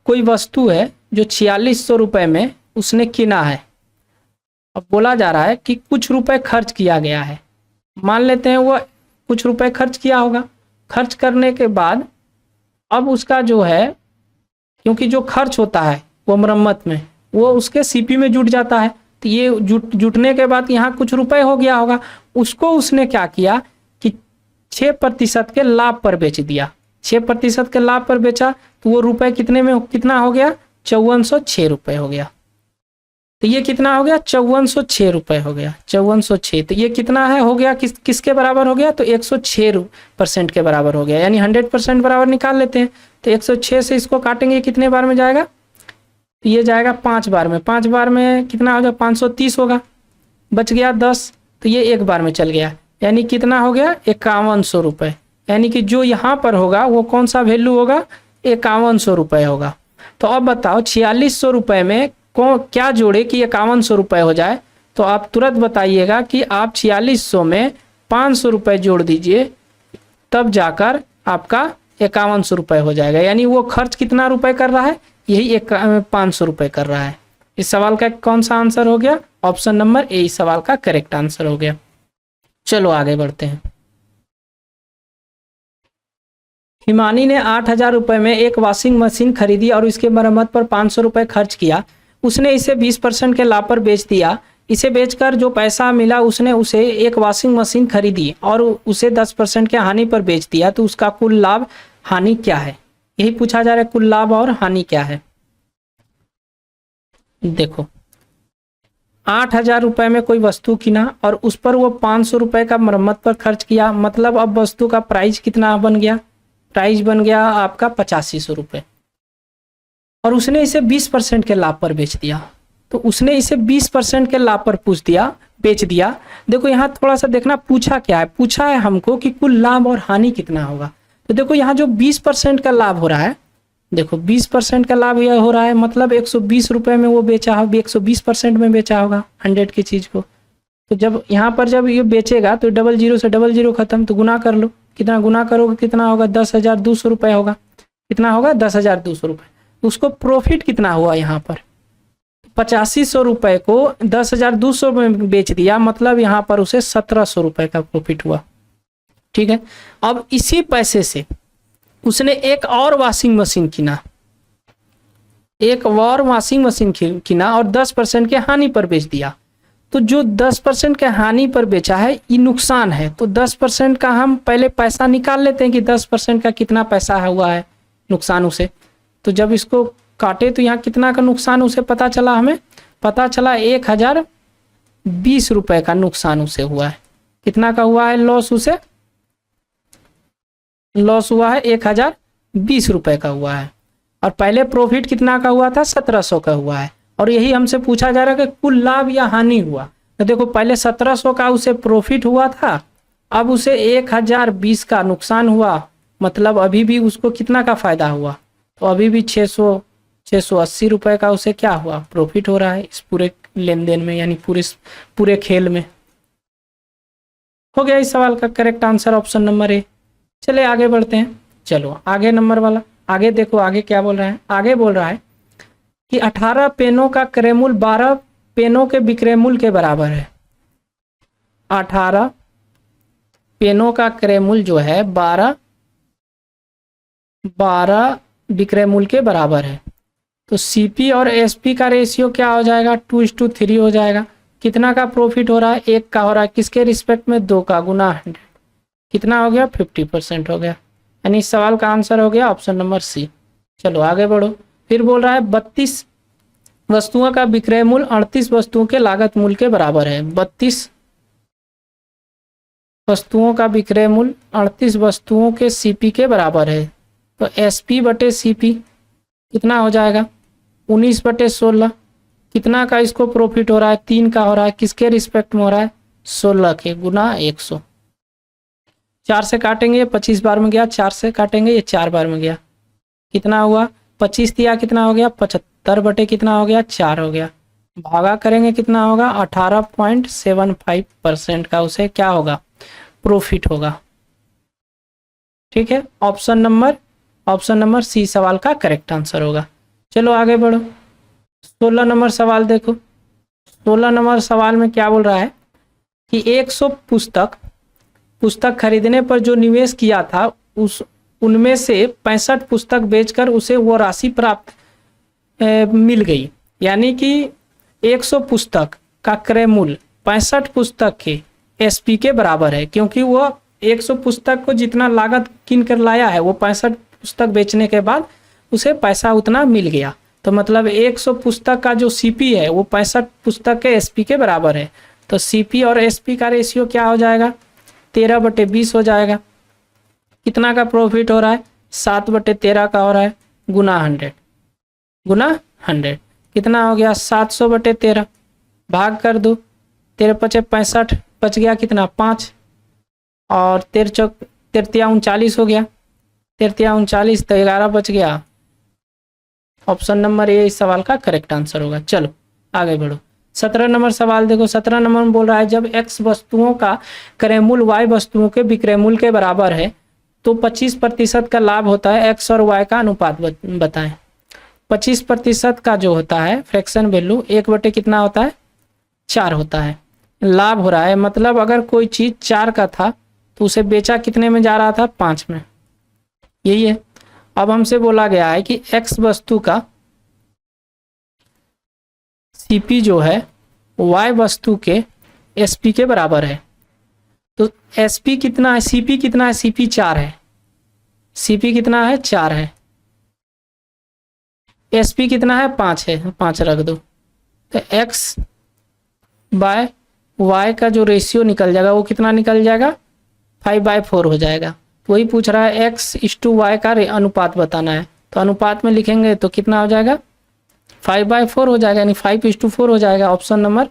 कोई वस्तु है जो 4600 रुपये में उसने किना है। अब बोला जा रहा है कि कुछ रुपए खर्च किया गया है। मान लेते हैं वो कुछ रुपए खर्च किया होगा। खर्च करने के बाद अब उसका जो है, क्योंकि जो खर्च होता है वो मरम्मत में, वो उसके सीपी में जुट जाता है। तो ये जुटने के बाद यहाँ कुछ रुपए हो गया होगा, उसको उसने क्या किया कि 6% के लाभ पर बेच दिया। 6% के लाभ पर बेचा तो वो रुपए कितना हो गया 5406 रुपये हो गया। तो ये कितना हो गया 5406 रुपये हो गया, 5406। तो ये कितना है हो गया किसके बराबर हो गया, तो 106% के बराबर हो गया, यानी 100% बराबर निकाल लेते हैं। तो 106 से इसको काटेंगे कितने बार में जाएगा, तो ये जाएगा 5 बार में। 5 बार में कितना हो गया 530 होगा, बच गया 10, तो ये 1 बार में चल गया, यानी कितना हो गया 5100 रुपये। यानी कि जो यहाँ पर होगा वो कौन सा वैल्यू होगा 5100 रुपये होगा। तो अब बताओ 4600 रुपये में क्या जोड़े कि 5100 रुपये हो जाए। तो आप तुरंत बताइएगा कि आप 4600 में 500 रुपये जोड़ दीजिए, तब जाकर आपका 5100 रुपये हो जाएगा। यानी वो खर्च कितना रुपए कर रहा है, यही 500 रुपये कर रहा है। इस सवाल का कौन सा आंसर हो गया, ऑप्शन नंबर ए इस सवाल का करेक्ट आंसर हो गया। चलो आगे बढ़ते हैं। हिमानी ने 8000 रुपये में एक वॉशिंग मशीन खरीदी और इसके मरम्मत पर 500 रुपये खर्च किया। उसने इसे 20% के लाभ पर बेच दिया। इसे बेचकर जो पैसा मिला उसने उसे एक वॉशिंग मशीन खरीदी और उसे 10% के हानि पर बेच दिया, तो उसका कुल लाभ हानि क्या है? यही पूछा जा रहा है, कुल लाभ और हानि क्या है। देखो 8,000 रुपये में कोई वस्तु किना और उस पर वो 500 रुपये का मरम्मत पर खर्च किया, मतलब अब वस्तु का प्राइस कितना बन गया? प्राइस बन गया आपका 8500 रुपये, और उसने इसे 20% के लाभ पर बेच दिया। तो उसने इसे 20% के लाभ पर बेच दिया। देखो यहाँ थोड़ा सा देखना, पूछा क्या है? पूछा है हमको कि कुल लाभ और हानि कितना होगा। तो देखो यहाँ जो 20% का लाभ हो रहा है, देखो 20% का लाभ यह हो रहा है, मतलब 120 रुपये में वो बेचा होगा, 120% में बेचा होगा 100 की चीज़ को। तो जब यहाँ पर जब ये बेचेगा तो डबल जीरो से डबल जीरो खत्म, तो गुना कर लो, कितना गुना करोगे कितना होगा? 10,200 रुपये होगा। कितना होगा? 10,200 रुपये। उसको प्रॉफिट कितना हुआ यहाँ पर? 8500 रुपये को 10,200 में बेच दिया, मतलब यहाँ पर उसे 1700 रुपये का प्रॉफिट हुआ। ठीक है, अब इसी पैसे से उसने एक और वॉशिंग मशीन किना, एक और वॉशिंग मशीन किना और 10% के हानि पर बेच दिया। तो जो 10% के हानि पर बेचा है ये नुकसान है, तो 10% का हम पहले पैसा निकाल लेते हैं कि 10% का कितना पैसा हुआ है नुकसान उसे। तो जब इसको काटे तो यहाँ कितना का नुकसान उसे पता चला, हमें पता चला 1,020 रुपये का नुकसान उसे हुआ है। कितना का हुआ है लॉस? उसे लॉस हुआ है 1,020 रुपये का हुआ है, और पहले प्रॉफिट कितना का हुआ था? 1700 का हुआ है। और यही हमसे पूछा जा रहा है कि कुल लाभ या हानि हुआ। तो देखो पहले 1700 का उसे प्रॉफिट हुआ था, अब उसे 1,020 का नुकसान हुआ, मतलब अभी भी उसको कितना का फायदा हुआ? तो अभी भी 680 रुपये का उसे क्या हुआ? प्रॉफिट हो रहा है इस पूरे लेन देन में, यानी पूरे खेल में। हो गया इस सवाल का correct answer option number A. चले आगे बढ़ते हैं। चलो आगे नंबर वाला, आगे देखो आगे क्या बोल रहा है। आगे बोल रहा है कि 18 पेनों का क्रय मूल्य 12 पेनों के विक्रय मूल्य के बराबर है। 18 पेनों का क्रय मूल्य जो है 12 विक्रय मूल्य के बराबर है। तो सीपी और एसपी का रेशियो क्या हो जाएगा? 2:3 हो जाएगा। कितना का प्रॉफिट हो रहा है? 1 का हो रहा है। किसके रिस्पेक्ट में? 2 का, गुना 100। कितना हो गया? 50% हो गया। यानी इस सवाल का आंसर हो गया ऑप्शन नंबर सी। चलो आगे बढ़ो। फिर बोल रहा है 32 वस्तुओं का विक्रय मूल्य 38 वस्तुओं के लागत मूल्य के बराबर है। 32 वस्तुओं का विक्रय मूल्य 38 वस्तुओं के सीपी के बराबर है। तो एसपी बटे सीपी कितना हो जाएगा? 19/16। कितना का इसको प्रॉफिट हो रहा है? 3 का हो रहा है। किसके रिस्पेक्ट में हो रहा है? 16 के, गुना 100। 4 से काटेंगे 25 बार में गया, 4 से काटेंगे ये 4 बार में गया। कितना हुआ? 25 दिया, कितना हो गया? 75 बटे कितना हो गया? 4 हो गया। भागा करेंगे कितना होगा? 18.75% का उसे क्या होगा? प्रॉफिट होगा। ठीक है, ऑप्शन नंबर सी सवाल का करेक्ट आंसर होगा। चलो आगे बढ़ो। 16 नंबर सवाल देखो। 16 नंबर सवाल में क्या बोल रहा है कि 100 पुस्तक खरीदने पर जो निवेश किया था उनमें से 65 पुस्तक बेचकर उसे वो राशि प्राप्त मिल गई। यानी कि 100 पुस्तक का क्रय मूल्य 65 पुस्तक के एसपी के बराबर है, क्योंकि वो 100 पुस्तक को जितना लागत किन कर लाया है वो 65 पुस्तक बेचने के बाद उसे पैसा उतना मिल गया। तो मतलब 100 पुस्तक का जो सीपी है वो 65 पुस्तक के एसपी के बराबर है। तो सीपी और एसपी का रेशियो क्या हो जाएगा? 13/20 हो जाएगा। कितना का प्रॉफिट हो रहा है? 7/13 का हो रहा है, गुना 100। कितना हो गया? 700/13। भाग कर दो, 13×5 = 65, बच गया कितना? 5, और 13×3 = 39 हो गया। 13×3 तो 11 बच गया। ऑप्शन नंबर ए इस सवाल का करेक्ट आंसर होगा। चलो आगे बढ़ो। 17 नंबर सवाल देखो। 17 नंबर में बोल रहा है जब एक्स वस्तुओं का क्रय मूल्य वाई वस्तुओं के विक्रय मूल्य के बराबर है तो 25% का लाभ होता है। एक्स और वाई का अनुपात बताएं। 25% का जो होता है फ्रैक्शन वैल्यू 1 बटे कितना होता है? 4 होता है। लाभ हो रहा है, मतलब अगर कोई चीज 4 का था तो उसे बेचा कितने में जा रहा था? 5 में। यही है। अब हमसे बोला गया है कि एक्स वस्तु का सीपी जो है y वस्तु के sp के बराबर है। तो sp कितना है, cp कितना है, cp 4 है, cp कितना है 4 है, sp कितना है 5 है, 5 रख दो। तो x बाय y का जो रेशियो निकल जाएगा वो कितना निकल जाएगा, 5/4 हो जाएगा। वही पूछ रहा है x/y का अनुपात बताना है, तो अनुपात में लिखेंगे तो कितना हो जाएगा, 5/4 हो जाएगा, यानी 5:4 हो जाएगा। ऑप्शन नंबर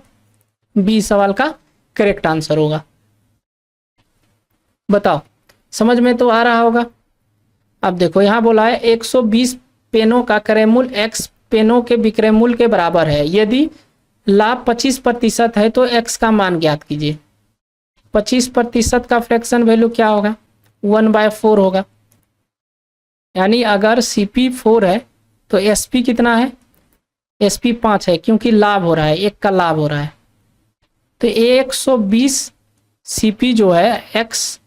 बी सवाल का करेक्ट आंसर होगा। बताओ, समझ में तो आ रहा होगा। अब देखो यहाँ बोला है 120 पेनों का क्रय मूल्य x पेनों के विक्रय मूल्य के बराबर है, यदि लाभ 25% है तो x का मान ज्ञात कीजिए। 25% का फ्रैक्शन वैल्यू क्या होगा, 1/4 होगा। यानी अगर CP 4 है तो SP कितना है, SP 5 है, क्योंकि लाभ हो रहा है, एक का लाभ हो रहा है। तो 120 CP जो है x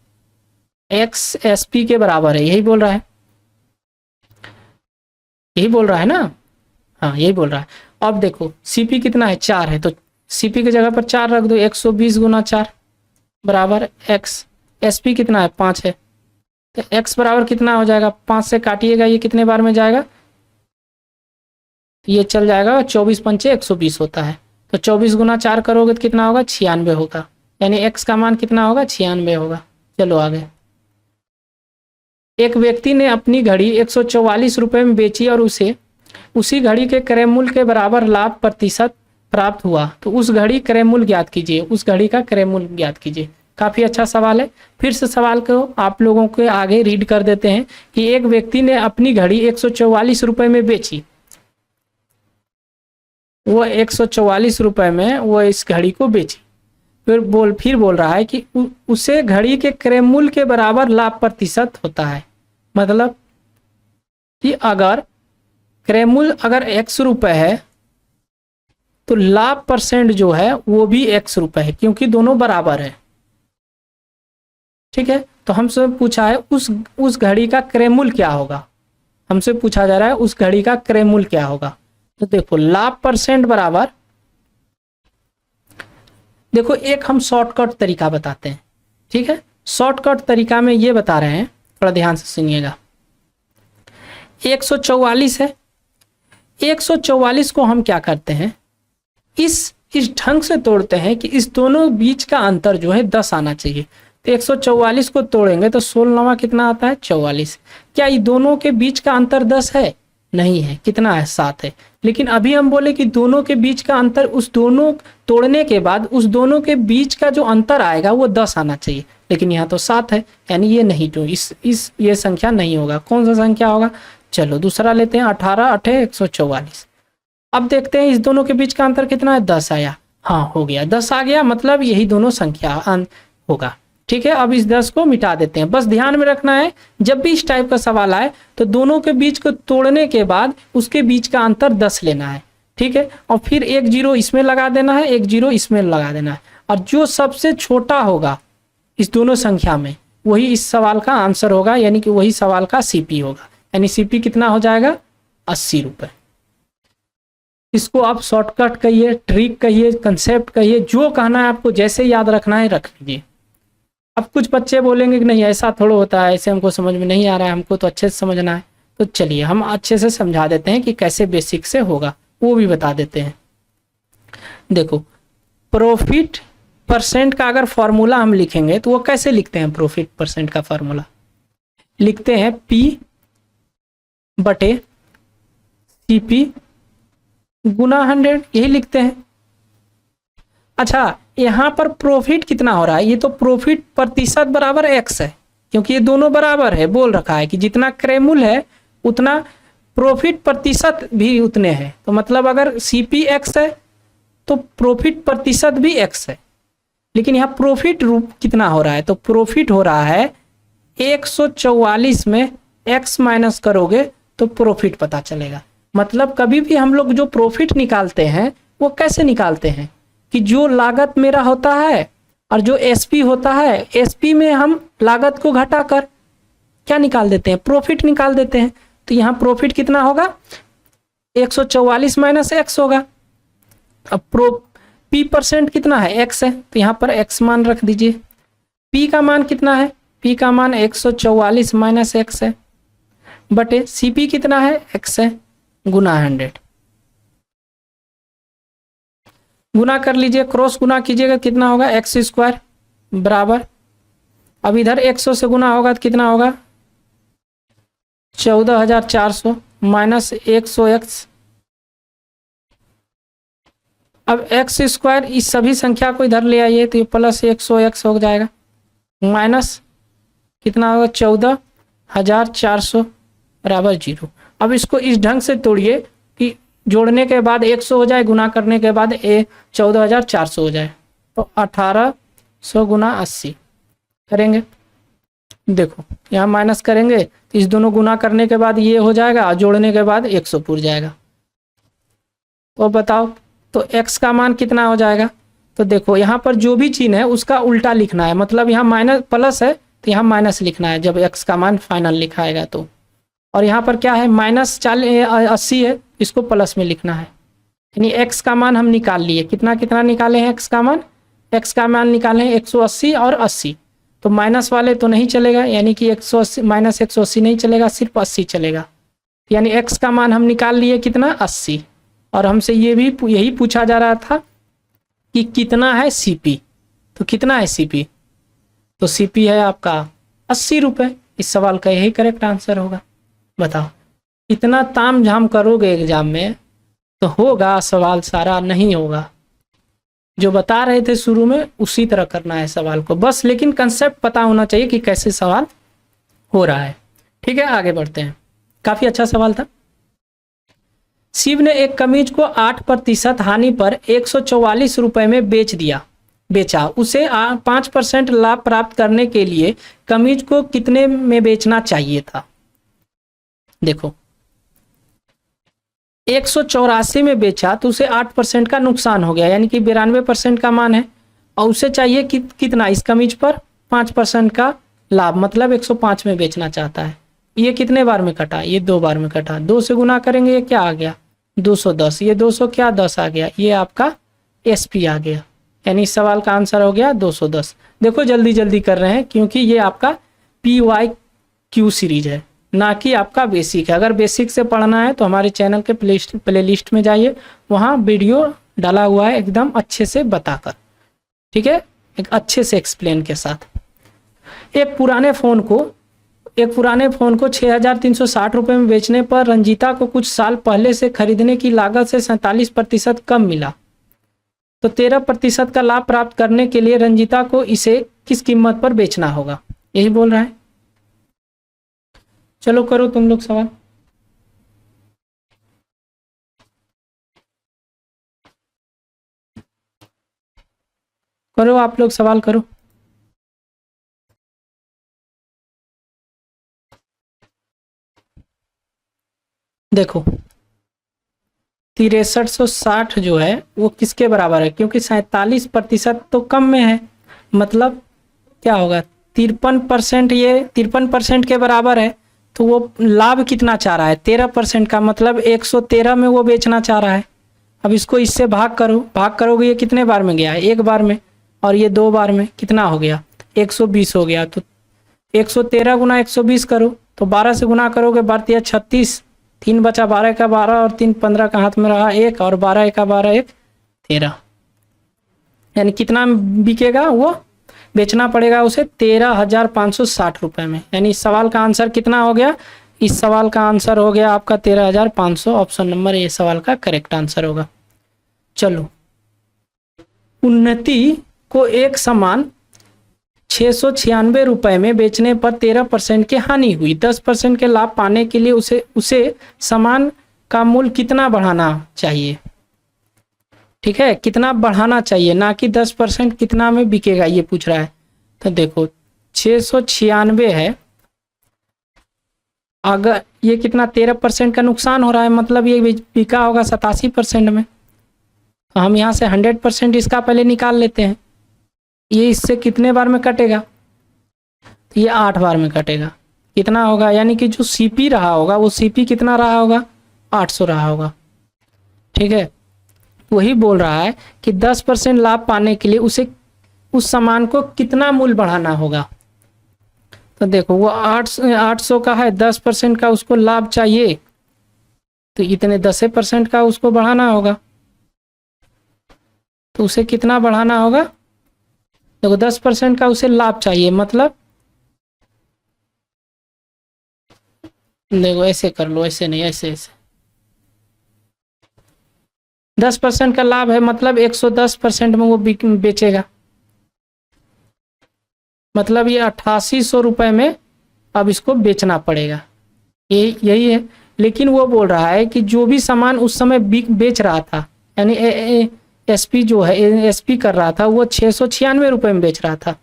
SP के बराबर है, यही बोल रहा है, यही बोल रहा है ना, हाँ यही बोल रहा है। अब देखो CP कितना है 4 है, तो CP की जगह पर 4 रख दो, 120 गुना 4 बराबर x। SP कितना है 5 है, तो x बराबर कितना हो जाएगा, 5 से काटिएगा, ये कितने बार में जाएगा, ये चल जाएगा 24 पंचे 120 होता है। तो 24 गुना 4 करोगे तो कितना होगा, 96 होगा, यानी x का मान कितना होगा, 96 होगा। चलो आगे। एक व्यक्ति ने अपनी घड़ी 144 रुपये में बेची और उसे उसी घड़ी के क्रय मूल्य के बराबर लाभ प्रतिशत प्राप्त हुआ, तो उस घड़ी क्रय मूल्य ज्ञात कीजिए, उस घड़ी का क्रय मूल्य ज्ञात कीजिए। काफ़ी अच्छा सवाल है। फिर से सवाल को आप लोगों के आगे रीड कर देते हैं कि एक व्यक्ति ने अपनी घड़ी 144 रुपये में बेची, वो 144 रुपये में वो इस घड़ी को बेची। फिर बोल रहा है कि उसे घड़ी के क्रय मूल्य के बराबर लाभ प्रतिशत होता है। मतलब कि अगर क्रय मूल्य अगर x रुपये है तो लाभ परसेंट जो है वो भी x रुपये है, क्योंकि दोनों बराबर है। ठीक है, तो हमसे पूछा है उस घड़ी का क्रय मूल्य क्या होगा, हमसे पूछा जा रहा है उस घड़ी का क्रय मूल्य क्या होगा। तो देखो लाभ परसेंट बराबर, देखो एक हम शॉर्टकट तरीका बताते हैं। ठीक है, शॉर्टकट तरीका में ये बता रहे हैं, थोड़ा ध्यान से सुनिएगा। 144 है, 144 को हम क्या करते हैं, इस ढंग से तोड़ते हैं कि इस दोनों बीच का अंतर जो है 10 आना चाहिए। तो 144 को तोड़ेंगे तो 16 कितना आता है, 44। क्या ये दोनों के बीच का अंतर 10 है, नहीं है, कितना है, 7 है। लेकिन अभी हम बोले कि दोनों के बीच का अंतर, उस दोनों तोड़ने के बाद उस दोनों के बीच का जो अंतर आएगा वो 10 आना चाहिए, लेकिन यहाँ तो 7 है, यानी ये नहीं, जो ये संख्या नहीं होगा। कौन सा संख्या होगा, चलो दूसरा लेते हैं। 18 8 144। अब देखते हैं इस दोनों के बीच का अंतर कितना है, 10 आया, हाँ हो गया, 10 आ गया, मतलब यही दोनों संख्या होगा। ठीक है, अब इस 10 को मिटा देते हैं। बस ध्यान में रखना है, जब भी इस टाइप का सवाल आए तो दोनों के बीच को तोड़ने के बाद उसके बीच का अंतर 10 लेना है। ठीक है, और फिर 1 0 इसमें लगा देना है, 1 0 इसमें लगा देना है, और जो सबसे छोटा होगा इस दोनों संख्या में वही इस सवाल का आंसर होगा, यानी कि वही सवाल का CP होगा। यानी CP कितना हो जाएगा, 80 रुपये। इसको आप शॉर्टकट कहिए, ट्रिक कहिए, कंसेप्ट कहिए, जो कहना है आपको, जैसे याद रखना है रख लीजिए। अब कुछ बच्चे बोलेंगे कि नहीं ऐसा थोड़ा होता है, ऐसे हमको समझ में नहीं आ रहा है, हमको तो अच्छे से समझना है। तो चलिए हम अच्छे से समझा देते हैं कि कैसे बेसिक से होगा, वो भी बता देते हैं। देखो प्रॉफिट परसेंट का अगर फॉर्मूला हम लिखेंगे तो वो कैसे लिखते हैं, प्रॉफिट परसेंट का फॉर्मूला लिखते हैं P/CP गुना 100, यही लिखते हैं। अच्छा, यहाँ पर प्रॉफिट कितना हो रहा है, ये तो प्रॉफिट प्रतिशत बराबर x है, क्योंकि ये दोनों बराबर है। बोल रखा है कि जितना क्रय मूल्य है उतना प्रॉफिट प्रतिशत भी उतने हैं। तो मतलब अगर CP x है तो प्रॉफिट प्रतिशत भी x है। लेकिन यहाँ प्रॉफिट रूप कितना हो रहा है, तो प्रॉफिट हो रहा है 144 में x माइनस करोगे तो प्रॉफिट पता चलेगा। मतलब कभी भी हम लोग जो प्रॉफिट निकालते हैं वो कैसे निकालते हैं कि जो लागत मेरा होता है और जो SP होता है, SP में हम लागत को घटाकर क्या निकाल देते हैं, प्रॉफिट निकाल देते हैं। तो यहाँ प्रॉफिट कितना होगा, 144 माइनस x होगा। अब पी परसेंट कितना है, एक्स है, तो यहाँ पर एक्स मान रख दीजिए। पी का मान कितना है, पी का मान 144 माइनस एक्स है, बटे सी पी कितना है, एक्स है, गुना 100। गुना कर लीजिए, क्रॉस गुना कीजिएगा कितना होगा, एक्स स्क्वायर बराबर, अब इधर 100 से गुना होगा तो कितना होगा, 14,400 माइनस 100 एक्स। अब एक्स स्क्वायर, इस सभी संख्या को इधर ले आइए तो ये प्लस 100 एक्स हो जाएगा, माइनस कितना होगा, 14,400 बराबर 0। अब इसको इस ढंग से तोड़िए कि जोड़ने के बाद 100 हो जाए, गुना करने के बाद 14,400 हो जाए, तो 1800 गुना 80 करेंगे। देखो यहाँ माइनस करेंगे तो इस दोनों गुना करने के बाद ये हो जाएगा, जोड़ने के बाद 100 पूर जाएगा। तो बताओ, तो x का मान कितना हो जाएगा, तो देखो यहाँ पर जो भी चिन्ह है उसका उल्टा लिखना है, मतलब यहाँ माइनस प्लस है तो यहाँ माइनस लिखना है जब x का मान फाइनल लिखाएगा तो। और यहाँ पर क्या है, माइनस 80 है, इसको प्लस में लिखना है। यानी x का मान हम निकाल लिए, कितना कितना निकाले हैं, x का मान निकाले हैं 180 और 80, तो माइनस वाले तो नहीं चलेगा, यानी कि 180 माइनस 180 नहीं चलेगा, सिर्फ 80 चलेगा। यानी x का मान हम निकाल लिए कितना, 80। और हमसे ये भी यही पूछा जा रहा था कि कितना है CP, तो कितना है CP, तो CP है आपका 80 रुपये। इस सवाल का यही करेक्ट आंसर होगा। बताओ, इतना ताम झाम करोगे एग्जाम में तो होगा सवाल, सारा नहीं होगा। जो बता रहे थे शुरू में उसी तरह करना है सवाल को बस, लेकिन कंसेप्ट पता होना चाहिए कि कैसे सवाल हो रहा है। ठीक है, आगे बढ़ते हैं। काफी अच्छा सवाल था। शिव ने एक कमीज को 8% हानि पर 144 रुपए में बेचा। उसे 5% लाभ प्राप्त करने के लिए कमीज को कितने में बेचना चाहिए था। देखो 184 में बेचा तो उसे 8% का नुकसान हो गया, यानी कि 92% का मान है, और उसे चाहिए कितना, इस कमीज पर 5% का लाभ, मतलब 105 में बेचना चाहता है। ये कितने बार में कटा, ये 2 बार में कटा, 2 से गुना करेंगे ये क्या आ गया, 210, ये 200 क्या 10 आ गया, ये आपका SP आ गया, यानी इस सवाल का आंसर हो गया 210। देखो जल्दी जल्दी कर रहे हैं क्योंकि ये आपका PYQ सीरीज है, ना कि आपका बेसिक है। अगर बेसिक से पढ़ना है तो हमारे चैनल के प्लेलिस्ट में जाइए, वहाँ वीडियो डाला हुआ है एकदम अच्छे से बताकर, ठीक है, एक अच्छे से एक्सप्लेन के साथ। एक पुराने फ़ोन को 6,360 रुपये में बेचने पर रंजीता को कुछ साल पहले से खरीदने की लागत से 47% कम मिला, तो 13% का लाभ प्राप्त करने के लिए रंजीता को इसे किस कीमत पर बेचना होगा, यही बोल रहा है। चलो करो तुम लोग सवाल। करो आप लोग सवाल करो। देखो 6360 जो है वो किसके बराबर है, क्योंकि 47% तो कम में है, मतलब क्या होगा 53%, ये 53% के बराबर है, तो वो लाभ कितना चाह रहा है 13% का, मतलब 113 में वो बेचना चाह रहा है। अब इसको इससे भाग करोगे, ये कितने बार में गया है, 1 बार में, और ये 2 बार में, कितना हो गया 120 हो गया। तो 113 गुना 120 करो, तो 12 से गुना करोगे 12 36, 3 बचा 12 का 12 और 3 15 का हाथ में रहा 1, और 12 का 12 1 13, यानी कितना बिकेगा, वो बेचना पड़ेगा उसे 13,560 रुपये में। यानी इस सवाल का आंसर कितना हो गया, इस सवाल का आंसर हो गया आपका 13,500, ऑप्शन नंबर ये सवाल का करेक्ट आंसर होगा। चलो, उन्नति को एक समान 696 रुपये में बेचने पर 13% की हानि हुई, 10% के लाभ पाने के लिए उसे सामान का मूल्य कितना बढ़ाना चाहिए। ठीक है, कितना बढ़ाना चाहिए, ना कि 10% कितना में बिकेगा ये पूछ रहा है। तो देखो 696 है, अगर ये कितना 13% का नुकसान हो रहा है, मतलब ये बिका होगा 87% में, तो हम यहाँ से 100% इसका पहले निकाल लेते हैं। ये इससे कितने बार में कटेगा, तो ये 8 बार में कटेगा, कितना होगा, यानी कि जो CP रहा होगा वो CP कितना रहा होगा, 800 रहा होगा। ठीक है, वही बोल रहा है कि 10% लाभ पाने के लिए उसे उस सामान को कितना मूल्य बढ़ाना होगा। तो देखो वो 800 का है, 10% का उसको लाभ चाहिए, तो इतने 10% का उसको बढ़ाना होगा। तो उसे कितना बढ़ाना होगा? देखो 10% का उसे लाभ चाहिए, मतलब देखो ऐसे कर लो, ऐसे नहीं, ऐसे ऐसे 10% का लाभ है, मतलब 110% में वो बेचेगा, मतलब ये 8800 रुपये में अब इसको बेचना पड़ेगा, यही है। लेकिन वो बोल रहा है कि जो भी सामान उस समय बेच रहा था, यानी एसपी जो है एसपी कर रहा था, वो 696 रुपये में बेच रहा था,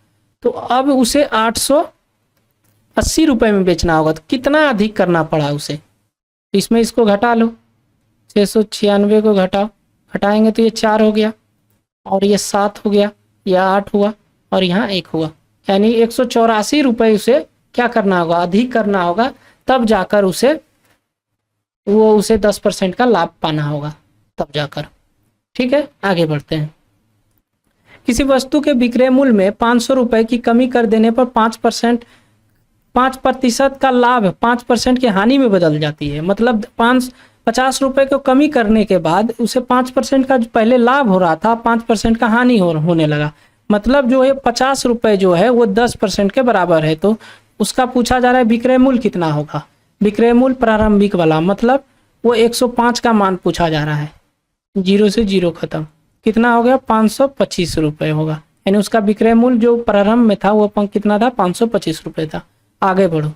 तो अब उसे 880 रुपये में बेचना होगा। तो कितना अधिक करना पड़ा उसे? इसमें इसको घटा लो, 696 को घटाएंगे तो ये 4 हो गया, और ये 7 हो गया, यह 8 हुआ, और यहाँ 1 हुआ, यानी 184 रुपये उसे क्या करना होगा? अधिक करना होगा, तब जाकर उसे 10% का लाभ पाना होगा, तब जाकर। ठीक है, आगे बढ़ते हैं। किसी वस्तु के विक्रय मूल्य में 500 रुपये की कमी कर देने पर 5% का लाभ 5% की हानि में बदल जाती है। मतलब 50 रुपये को कमी करने के बाद उसे 5% का जो पहले लाभ हो रहा था, 5% का हानि होने लगा। मतलब जो है 50 रुपये जो है वो 10% के बराबर है। तो उसका पूछा जा रहा है विक्रय मूल्य कितना होगा? विक्रय मूल्य प्रारंभिक वाला, मतलब वो 105 का मान पूछा जा रहा है, 0 से 0 खत्म, कितना हो गया? 525 रुपये होगा, यानी उसका विक्रय मूल्य जो प्रारंभ में था वो कितना था? 525 रुपये था। आगे बढ़ो।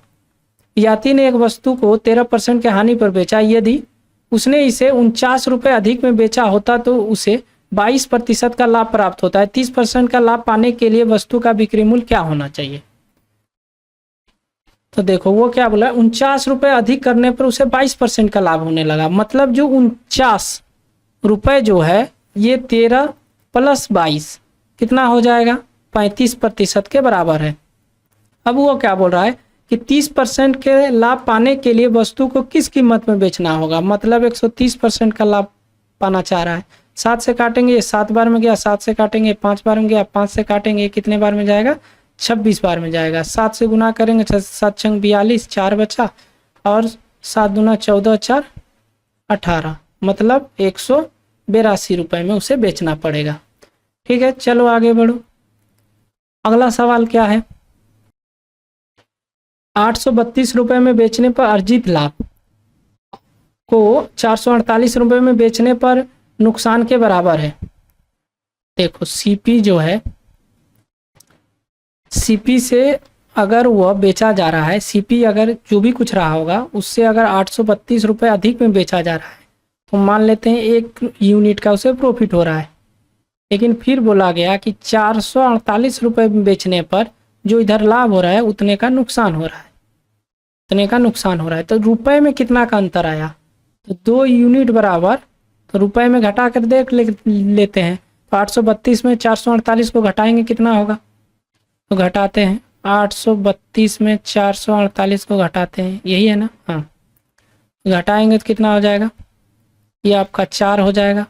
यात्री ने एक वस्तु को 13% के हानि पर बेचा। यदि उसने इसे 49 रुपये अधिक में बेचा होता तो उसे 22% का लाभ प्राप्त होता है। 30% का लाभ पाने के लिए वस्तु का बिक्री मूल्य क्या होना चाहिए? तो देखो वो क्या बोला, 49 रुपये अधिक करने पर उसे 22% का लाभ होने लगा। मतलब जो 49 रुपये जो है ये 13 + 22 कितना हो जाएगा? 35% के बराबर है। अब वो क्या बोल रहा है कि 30% के लाभ पाने के लिए वस्तु को किस कीमत में बेचना होगा? मतलब 130% का लाभ पाना चाह रहा है। 7 से काटेंगे, ये 7 बार में गया, 7 से काटेंगे 5 बार में गया, 5 से काटेंगे कितने बार में जाएगा? 26 बार में जाएगा। 7 से गुना करेंगे, 7 छंग 42, 4 बचा, और 7 दूना 14, 4 18, मतलब 182 रुपये में उसे बेचना पड़ेगा। ठीक है, चलो आगे बढ़ो। अगला सवाल क्या है? 832 रुपये में बेचने पर अर्जित लाभ को 448 रुपये में बेचने पर नुकसान के बराबर है। देखो सीपी जो है, सीपी से अगर वह बेचा जा रहा है, सीपी अगर जो भी कुछ रहा होगा उससे अगर 832 रुपये अधिक में बेचा जा रहा है, तो मान लेते हैं 1 यूनिट का उसे प्रॉफिट हो रहा है। लेकिन फिर बोला गया कि 448 रुपये में बेचने पर जो इधर लाभ हो रहा है उतने का नुकसान हो रहा है, उतने का नुकसान हो रहा है। तो रुपए में कितना का अंतर आया? तो 2 यूनिट बराबर, तो रुपए में घटा कर देख लेते हैं। तो 832 में 448 को घटाएंगे कितना होगा? तो घटाते हैं, 832 में 448 को घटाते हैं, यही है ना? हाँ, घटाएंगे तो कितना हो जाएगा? ये आपका 4 हो जाएगा,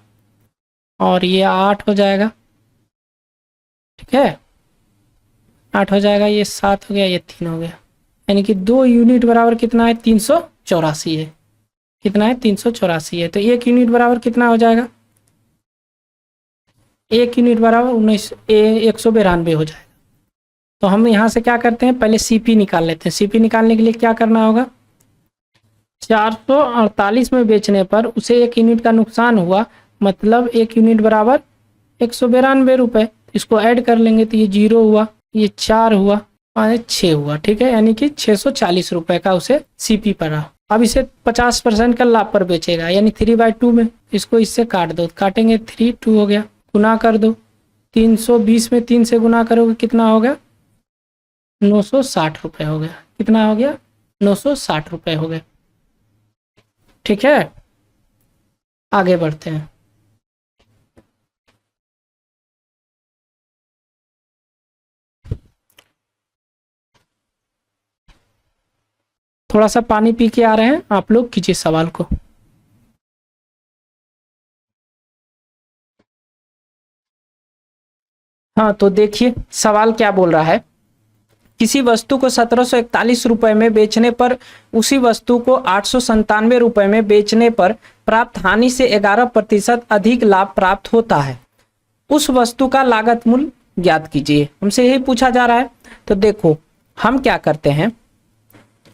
और ये 8 हो जाएगा। ठीक है, 8 हो जाएगा, ये 7 हो गया, ये 3 हो गया, यानी कि 2 यूनिट बराबर कितना है? 384 है। कितना है? 384 है। तो 1 यूनिट बराबर कितना हो जाएगा? 1 यूनिट बराबर 192 हो जाएगा। तो हम यहाँ से क्या करते हैं, पहले सीपी निकाल लेते हैं। सीपी निकालने के लिए क्या करना होगा? 448 में बेचने पर उसे 1 यूनिट का नुकसान हुआ, मतलब 1 यूनिट बराबर 192 रुपये। इसको ऐड कर लेंगे तो ये 0 हुआ, ये 4 हुआ, और 6 हुआ। ठीक है, यानी कि 640 रुपये का उसे सीपी पड़ा। अब इसे 50% का लाभ पर बेचेगा, यानी 3/2 में। इसको इससे काट दो, काटेंगे 3, 2 हो गया, गुना कर दो, 320 में 3 से गुना करोगे कितना होगा? 960 रुपये हो गया। कितना हो गया? 960 रुपये हो गए। ठीक है, आगे बढ़ते हैं। थोड़ा सा पानी पी के आ रहे हैं, आप लोग कीजिए सवाल को। हाँ, तो देखिए सवाल क्या बोल रहा है। किसी वस्तु को 1741 रुपए में बेचने पर उसी वस्तु को 897 रुपए में बेचने पर प्राप्त हानि से 11% अधिक लाभ प्राप्त होता है। उस वस्तु का लागत मूल्य ज्ञात कीजिए। हमसे यही पूछा जा रहा है। तो देखो हम क्या करते हैं,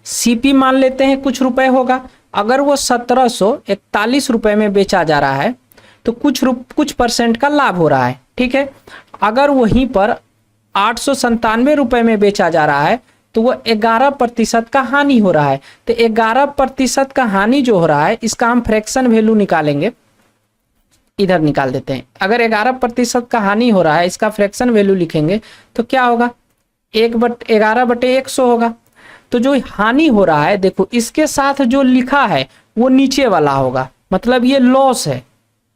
सीपी मान लेते हैं कुछ रुपए होगा। अगर वो 1741 रुपए में बेचा जा रहा है तो कुछ परसेंट का लाभ हो रहा है, ठीक है। अगर वहीं पर 897 रुपए में बेचा जा रहा है तो वो 11% का हानि हो रहा है। तो 11% का हानि जो हो रहा है इसका हम फ्रैक्शन वैल्यू निकालेंगे, इधर निकाल देते हैं। अगर 11% का हानि हो रहा है इसका फ्रैक्शन वैल्यू लिखेंगे तो क्या होगा, 11/100 होगा। तो जो हानि हो रहा है देखो इसके साथ जो लिखा है वो नीचे वाला होगा, मतलब ये लॉस है।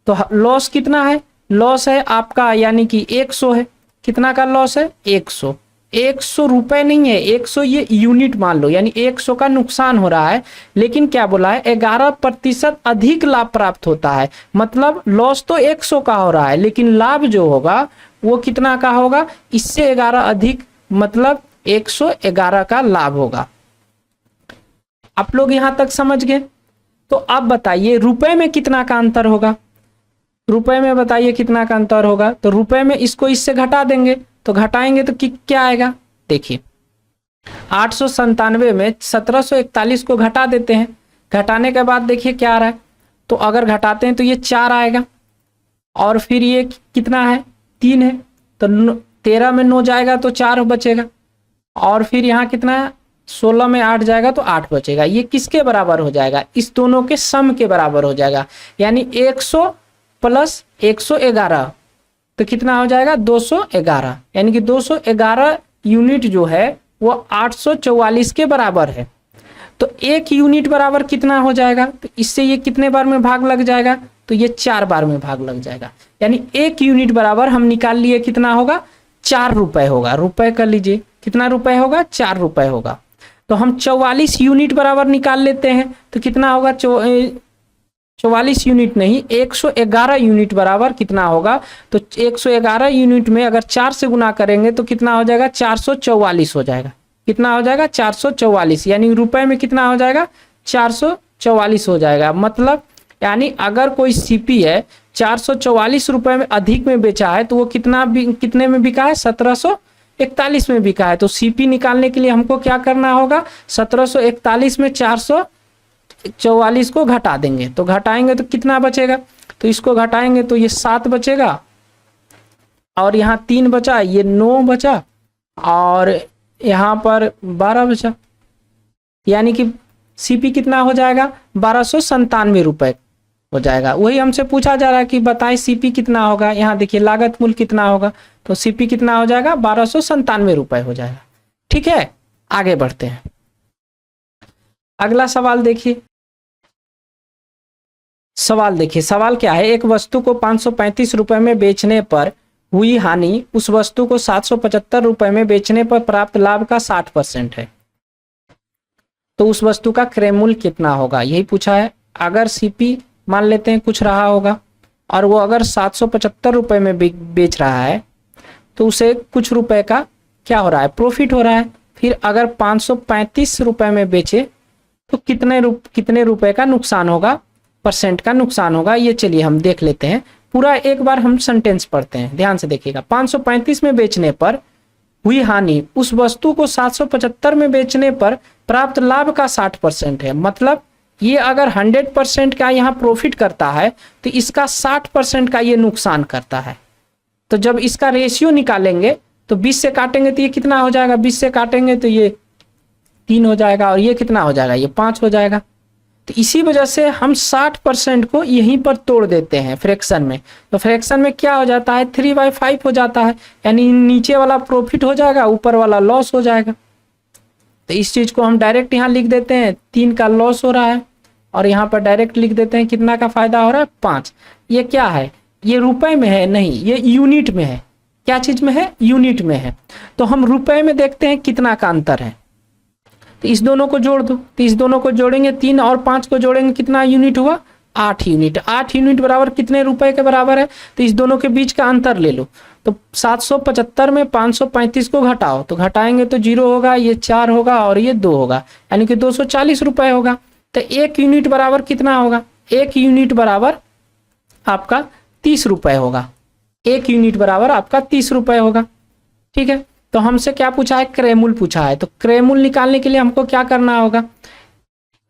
तो लॉस कितना है, लॉस है आपका यानी कि 100 है। कितना का लॉस है, 100। 100 रुपए नहीं है, 100 ये यूनिट मान लो, यानी 100 का नुकसान हो रहा है। लेकिन क्या बोला है, 11% अधिक लाभ प्राप्त होता है। मतलब लॉस तो 100 का हो रहा है लेकिन लाभ जो होगा वो कितना का होगा, इससे 11 अधिक, मतलब 111 का लाभ होगा। आप लोग यहां तक समझ गए। तो अब बताइए रुपए में कितना का अंतर होगा, रुपए में बताइए कितना का अंतर होगा। तो रुपए में इसको इससे घटा देंगे, तो घटाएंगे तो क्या आएगा, देखिए 897 में 1741 को घटा देते हैं। घटाने के बाद देखिए क्या आ रहा है, तो अगर घटाते हैं तो ये 4 आएगा और फिर ये कितना है, 3 है। तो 13 में 9 जाएगा तो 4 बचेगा और फिर यहाँ कितना है, 16 में 8 जाएगा तो 8 बचेगा। ये किसके बराबर हो जाएगा, इस दोनों के सम के बराबर हो जाएगा। यानी 100 प्लस 111 तो कितना हो जाएगा, 211। यानी कि 211 यूनिट जो है वो 844 के बराबर है। तो एक यूनिट बराबर कितना हो जाएगा, तो इससे ये कितने बार में भाग लग जाएगा, तो ये 4 बार में भाग लग जाएगा। यानी एक यूनिट बराबर हम निकाल लिए कितना होगा, 4 रुपए होगा। रुपए कर लीजिए कितना रुपए होगा, 4 रुपए होगा। तो हम 44 यूनिट बराबर निकाल लेते हैं तो कितना होगा, 44 यूनिट नहीं 111 यूनिट बराबर कितना होगा। तो 111 यूनिट में अगर 4 से गुना करेंगे तो कितना हो जाएगा, 444 हो जाएगा। कितना हो जाएगा, 444। यानी रुपए में कितना हो जाएगा, 444 हो जाएगा। मतलब यानी अगर कोई सीपी है 444 रुपए में अधिक में बेचा है तो वो कितने में बिका है, 1741 में बिका है। तो सीपी निकालने के लिए हमको क्या करना होगा, 1741 में 444 को घटा देंगे। तो घटाएंगे तो कितना बचेगा, तो इसको घटाएंगे तो ये 7 बचेगा और यहाँ 3 बचा, ये 9 बचा और यहाँ पर 12 बचा। यानी कि सीपी कितना हो जाएगा, 1297 रुपए हो जाएगा। वही हमसे पूछा जा रहा है कि बताएं सीपी कितना होगा। यहाँ देखिए लागत मूल्य कितना होगा, तो सीपी कितना हो जाएगा, 1297 रुपए हो जाएगा। ठीक है, आगे बढ़ते हैं। अगला सवाल देखिए, सवाल क्या है, एक वस्तु को 535 रुपए में बेचने पर हुई हानि उस वस्तु को 775 रुपए में बेचने पर प्राप्त लाभ का 60% है। तो उस वस्तु का क्रय मूल्य कितना होगा, यही पूछा है। अगर सीपी मान लेते हैं कुछ रहा होगा और वो अगर 775 रुपए में बेच रहा है तो उसे कुछ रुपए का क्या हो रहा है, प्रॉफिट हो रहा है। फिर अगर 535 रुपए में बेचे तो कितने रुपए का नुकसान होगा, परसेंट का नुकसान होगा। ये चलिए हम देख लेते हैं पूरा, एक बार हम सेंटेंस पढ़ते हैं, ध्यान से देखिएगा। 535 में बेचने पर हुई हानि उस वस्तु को 775 में बेचने पर प्राप्त लाभ का 60% है। मतलब ये अगर 100% का यहाँ प्रॉफिट करता है तो इसका 60% का ये नुकसान करता है। तो जब इसका रेशियो निकालेंगे तो 20 से काटेंगे तो ये कितना हो जाएगा, 20 से काटेंगे तो ये 3 हो जाएगा और ये कितना हो जाएगा, ये 5 हो जाएगा। तो इसी वजह से हम 60% को यहीं पर तोड़ देते हैं फ्रैक्शन में। तो फ्रैक्शन में क्या हो जाता है, 3/5 हो जाता है। यानी नीचे वाला प्रॉफिट हो जाएगा, ऊपर वाला लॉस हो जाएगा। तो इस चीज को हम डायरेक्ट यहाँ लिख देते हैं, 3 का लॉस हो रहा है और यहाँ पर डायरेक्ट लिख देते हैं कितना का फायदा हो रहा है, 5। ये क्या है, ये रुपए में है नहीं, ये यूनिट में है। क्या चीज में है, यूनिट में है। तो हम रुपए में देखते हैं कितना का अंतर है। तो इस दोनों को जोड़ दो, तो इस दोनों को जोड़ेंगे 3 और 5 को जोड़ेंगे कितना यूनिट हुआ, 8 यूनिट। 8 यूनिट बराबर कितने रुपए के बराबर है, तो इस दोनों के बीच का अंतर ले लो। तो 775 में 535 को घटाओ, तो घटाएंगे तो 0 होगा, ये 4 होगा और ये 2 होगा, यानी कि 240 रुपए होगा। तो 1 यूनिट बराबर कितना होगा? 1 यूनिट बराबर आपका 30 रुपए होगा। 1 यूनिट बराबर आपका 30 रुपए होगा। ठीक है, तो हमसे क्या पूछा है? क्रय मूल्य पूछा है। तो क्रय मूल्य निकालने के लिए हमको क्या करना होगा?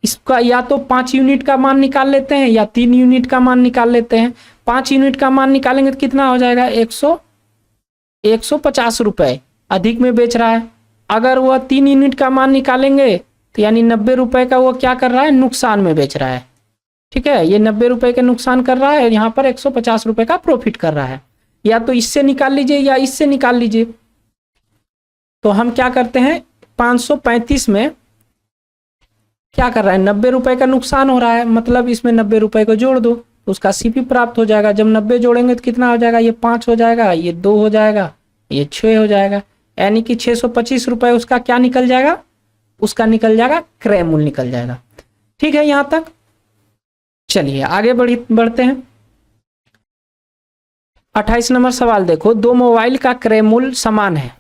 इसका या तो 5 यूनिट का मान निकाल लेते हैं या 3 यूनिट का मान निकाल लेते हैं। 5 यूनिट का मान निकालेंगे तो कितना हो जाएगा? 150 रुपए अधिक में बेच रहा है। अगर वह 3 यूनिट का मान निकालेंगे तो यानी 90 रुपए का वो क्या कर रहा है? नुकसान में बेच रहा है। ठीक है, ये 90 रुपए के नुकसान कर रहा है, यहाँ पर 150 रुपए का प्रॉफिट कर रहा है। या तो इससे निकाल लीजिए या इससे निकाल लीजिए। तो हम क्या करते हैं? 535 में क्या कर रहा है? 90 रुपए का नुकसान हो रहा है, मतलब इसमें 90 रुपए को जोड़ दो तो उसका सीपी प्राप्त हो जाएगा। जब 90 जोड़ेंगे तो कितना हो जाएगा? ये 5 हो जाएगा, ये 2 हो जाएगा, ये 6 हो जाएगा, यानी कि 625 रुपए उसका क्या निकल जाएगा? उसका निकल जाएगा क्रय मूल्य निकल जाएगा। ठीक है, यहां तक। चलिए आगे बढ़ते हैं। 28 नंबर सवाल देखो, दो मोबाइल का क्रय मूल्य समान है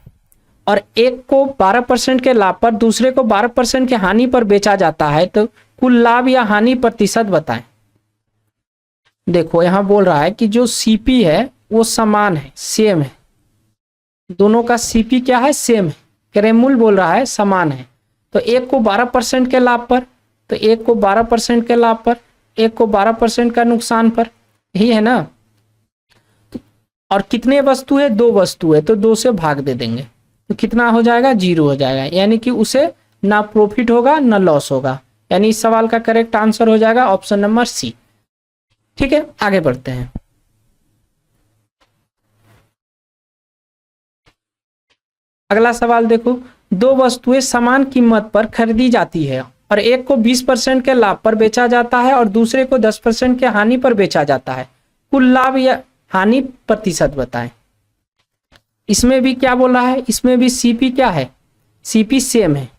और एक को 12% के लाभ पर दूसरे को 12% के हानि पर बेचा जाता है, तो कुल लाभ या हानि प्रतिशत बताएं। देखो यहां बोल रहा है कि जो सीपी है वो समान है, सेम है। दोनों का सीपी क्या है? सेम है। क्रय मूल्य बोल रहा है समान है। तो एक को 12% के लाभ पर, तो एक को 12% के लाभ पर, एक को 12% का नुकसान पर, यही है ना। और कितने वस्तु है? 2 वस्तु है, तो 2 से भाग दे देंगे तो कितना हो जाएगा? 0 हो जाएगा, यानी कि उसे ना प्रॉफिट होगा ना लॉस होगा। यानी इस सवाल का करेक्ट आंसर हो जाएगा ऑप्शन नंबर सी। ठीक है, आगे बढ़ते हैं। अगला सवाल देखो, दो वस्तुएं समान कीमत पर खरीदी जाती है और एक को 20% के लाभ पर बेचा जाता है और दूसरे को 10% के हानि पर बेचा जाता है। कुल लाभ या हानि प्रतिशत बताएं। इसमें भी क्या बोल रहा है? इसमें भी सीपी क्या है? सीपी सेम है।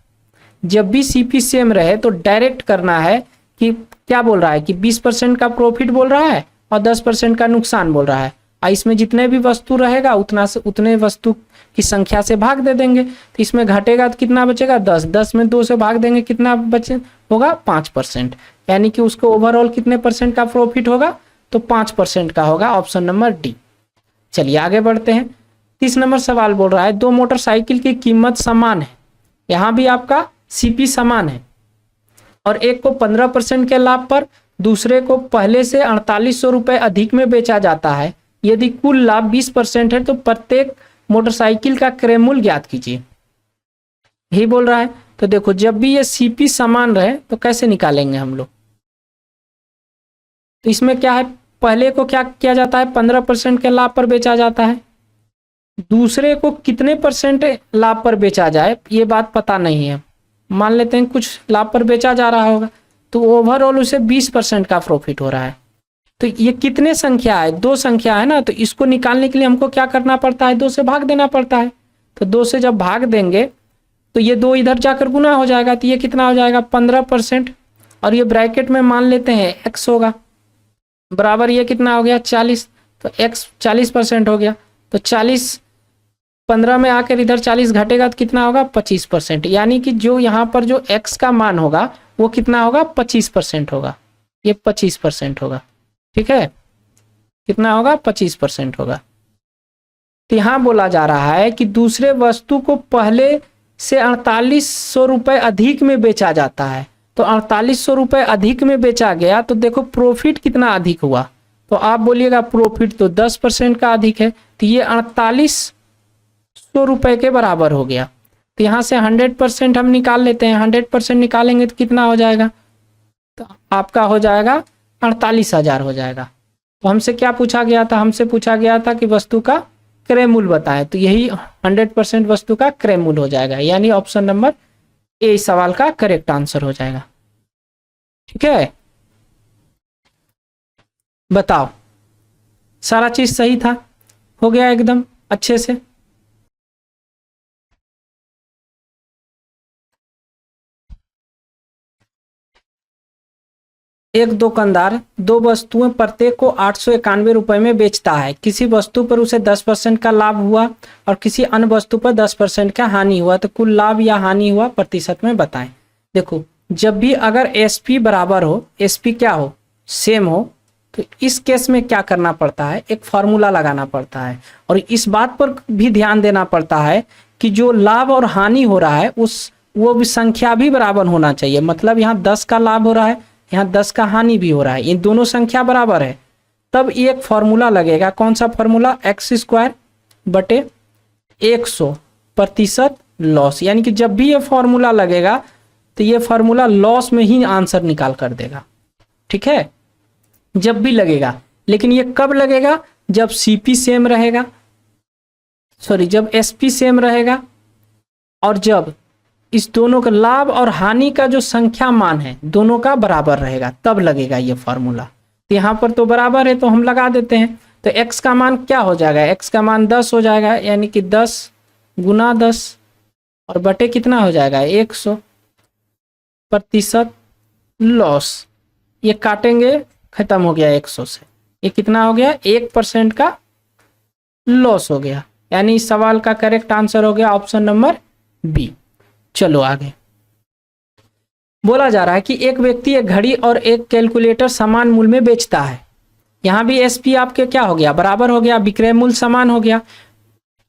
जब भी सीपी सेम रहे तो डायरेक्ट करना है कि क्या बोल रहा है कि 20% का प्रॉफिट बोल रहा है और 10% का नुकसान बोल रहा है। और इसमें जितने भी वस्तु रहेगा उतने वस्तु की संख्या से भाग दे देंगे। तो इसमें घटेगा तो कितना बचेगा? 10। 10 में 2 से भाग देंगे, कितना बचे होगा? 5%। यानी कि उसको ओवरऑल कितने परसेंट का प्रॉफिट होगा? तो 5% का होगा, ऑप्शन नंबर डी। चलिए आगे बढ़ते हैं। 30 नंबर सवाल बोल रहा है, दो मोटरसाइकिल की कीमत समान है, यहां भी आपका सीपी समान है और एक को 15% के लाभ पर दूसरे को पहले से 4800 रुपए अधिक में बेचा जाता है। यदि कुल लाभ 20% है तो प्रत्येक मोटरसाइकिल का क्रय मूल्य ज्ञात कीजिए। यही बोल रहा है। तो देखो जब भी ये सीपी समान रहे तो कैसे निकालेंगे हम लोग? तो इसमें क्या है? पहले को क्या किया जाता है? 15% के लाभ पर बेचा जाता है। दूसरे को कितने परसेंट लाभ पर बेचा जाए ये बात पता नहीं है। मान लेते हैं कुछ लाभ पर बेचा जा रहा होगा, तो ओवरऑल उसे 20% का प्रॉफिट हो रहा है। तो ये कितने संख्या है? 2 संख्या है ना। तो इसको निकालने के लिए हमको क्या करना पड़ता है? 2 से भाग देना पड़ता है। तो 2 से जब भाग देंगे तो ये 2 इधर जाकर गुना हो जाएगा, तो ये कितना हो जाएगा? 15%। और ये ब्रैकेट में मान लेते हैं x होगा, बराबर ये कितना हो गया? 40। तो x 40% हो गया। तो 40 15 में आकर इधर 40 घटेगा तो कितना होगा? 25%। यानी कि जो यहाँ पर जो x का मान होगा वो कितना होगा? 25% होगा। ये 25% होगा। ठीक है, कितना होगा? 25% होगा। तो यहाँ बोला जा रहा है कि दूसरे वस्तु को पहले से 4800 रुपए अधिक में बेचा जाता है। तो 4800 रुपए अधिक में बेचा गया तो देखो प्रॉफिट कितना अधिक हुआ। तो आप बोलिएगा प्रॉफिट तो 10% का अधिक है, तो ये 4800 रुपए के बराबर हो गया। तो यहाँ से 100% हम निकाल लेते हैं। 100% निकालेंगे तो कितना हो जाएगा? तो आपका हो जाएगा 48,000 हो जाएगा। तो हमसे क्या पूछा गया था? हमसे पूछा गया था कि वस्तु का क्रय मूल्य बताएं, तो यही 100% वस्तु का क्रय मूल्य हो जाएगा। यानी ऑप्शन नंबर ए इस सवाल का करेक्ट आंसर हो जाएगा। ठीक है, बताओ सारा चीज सही था? हो गया एकदम अच्छे से? एक दुकानदार दो वस्तुएं प्रत्येक को 891 रुपए में बेचता है। किसी वस्तु पर उसे 10% का लाभ हुआ और किसी अन्य वस्तु पर 10% का हानि हुआ, तो कुल लाभ या हानि हुआ प्रतिशत में बताएं। देखो, जब भी अगर एसपी बराबर हो, एसपी क्या हो, सेम हो, तो इस केस में क्या करना पड़ता है, एक फॉर्मूला लगाना पड़ता है। और इस बात पर भी ध्यान देना पड़ता है कि जो लाभ और हानि हो रहा है वो भी संख्या भी बराबर होना चाहिए। मतलब यहाँ 10 का लाभ हो रहा है, यहाँ 10 का हानि भी हो रहा है, इन दोनों संख्या बराबर है, तब ये एक फॉर्मूला लगेगा। कौन सा फॉर्मूला, x² बटे 100% लॉस। यानी कि जब भी ये फॉर्मूला लगेगा तो ये फॉर्मूला लॉस में ही आंसर निकाल कर देगा। ठीक है, जब भी लगेगा। लेकिन ये कब लगेगा, जब सीपी सेम रहेगा, जब एसपी सेम रहेगा, और जब इस दोनों का लाभ और हानि का जो संख्या मान है दोनों का बराबर रहेगा, तब लगेगा ये फॉर्मूला। तो यहाँ पर तो बराबर है तो हम लगा देते हैं। तो x का मान क्या हो जाएगा, x का मान 10 हो जाएगा, यानी कि 10 गुना 10 और बटे कितना हो जाएगा 100% लॉस। ये काटेंगे, खत्म हो गया 100 से, ये कितना हो गया 1% का लॉस हो गया। यानी इस सवाल का करेक्ट आंसर हो गया ऑप्शन नंबर बी। चलो आगे बोला जा रहा है कि एक व्यक्ति एक घड़ी और एक कैलकुलेटर समान मूल्य में बेचता है। यहां भी एसपी आपके क्या हो गया, बराबर हो गया, विक्रय मूल्य समान हो गया।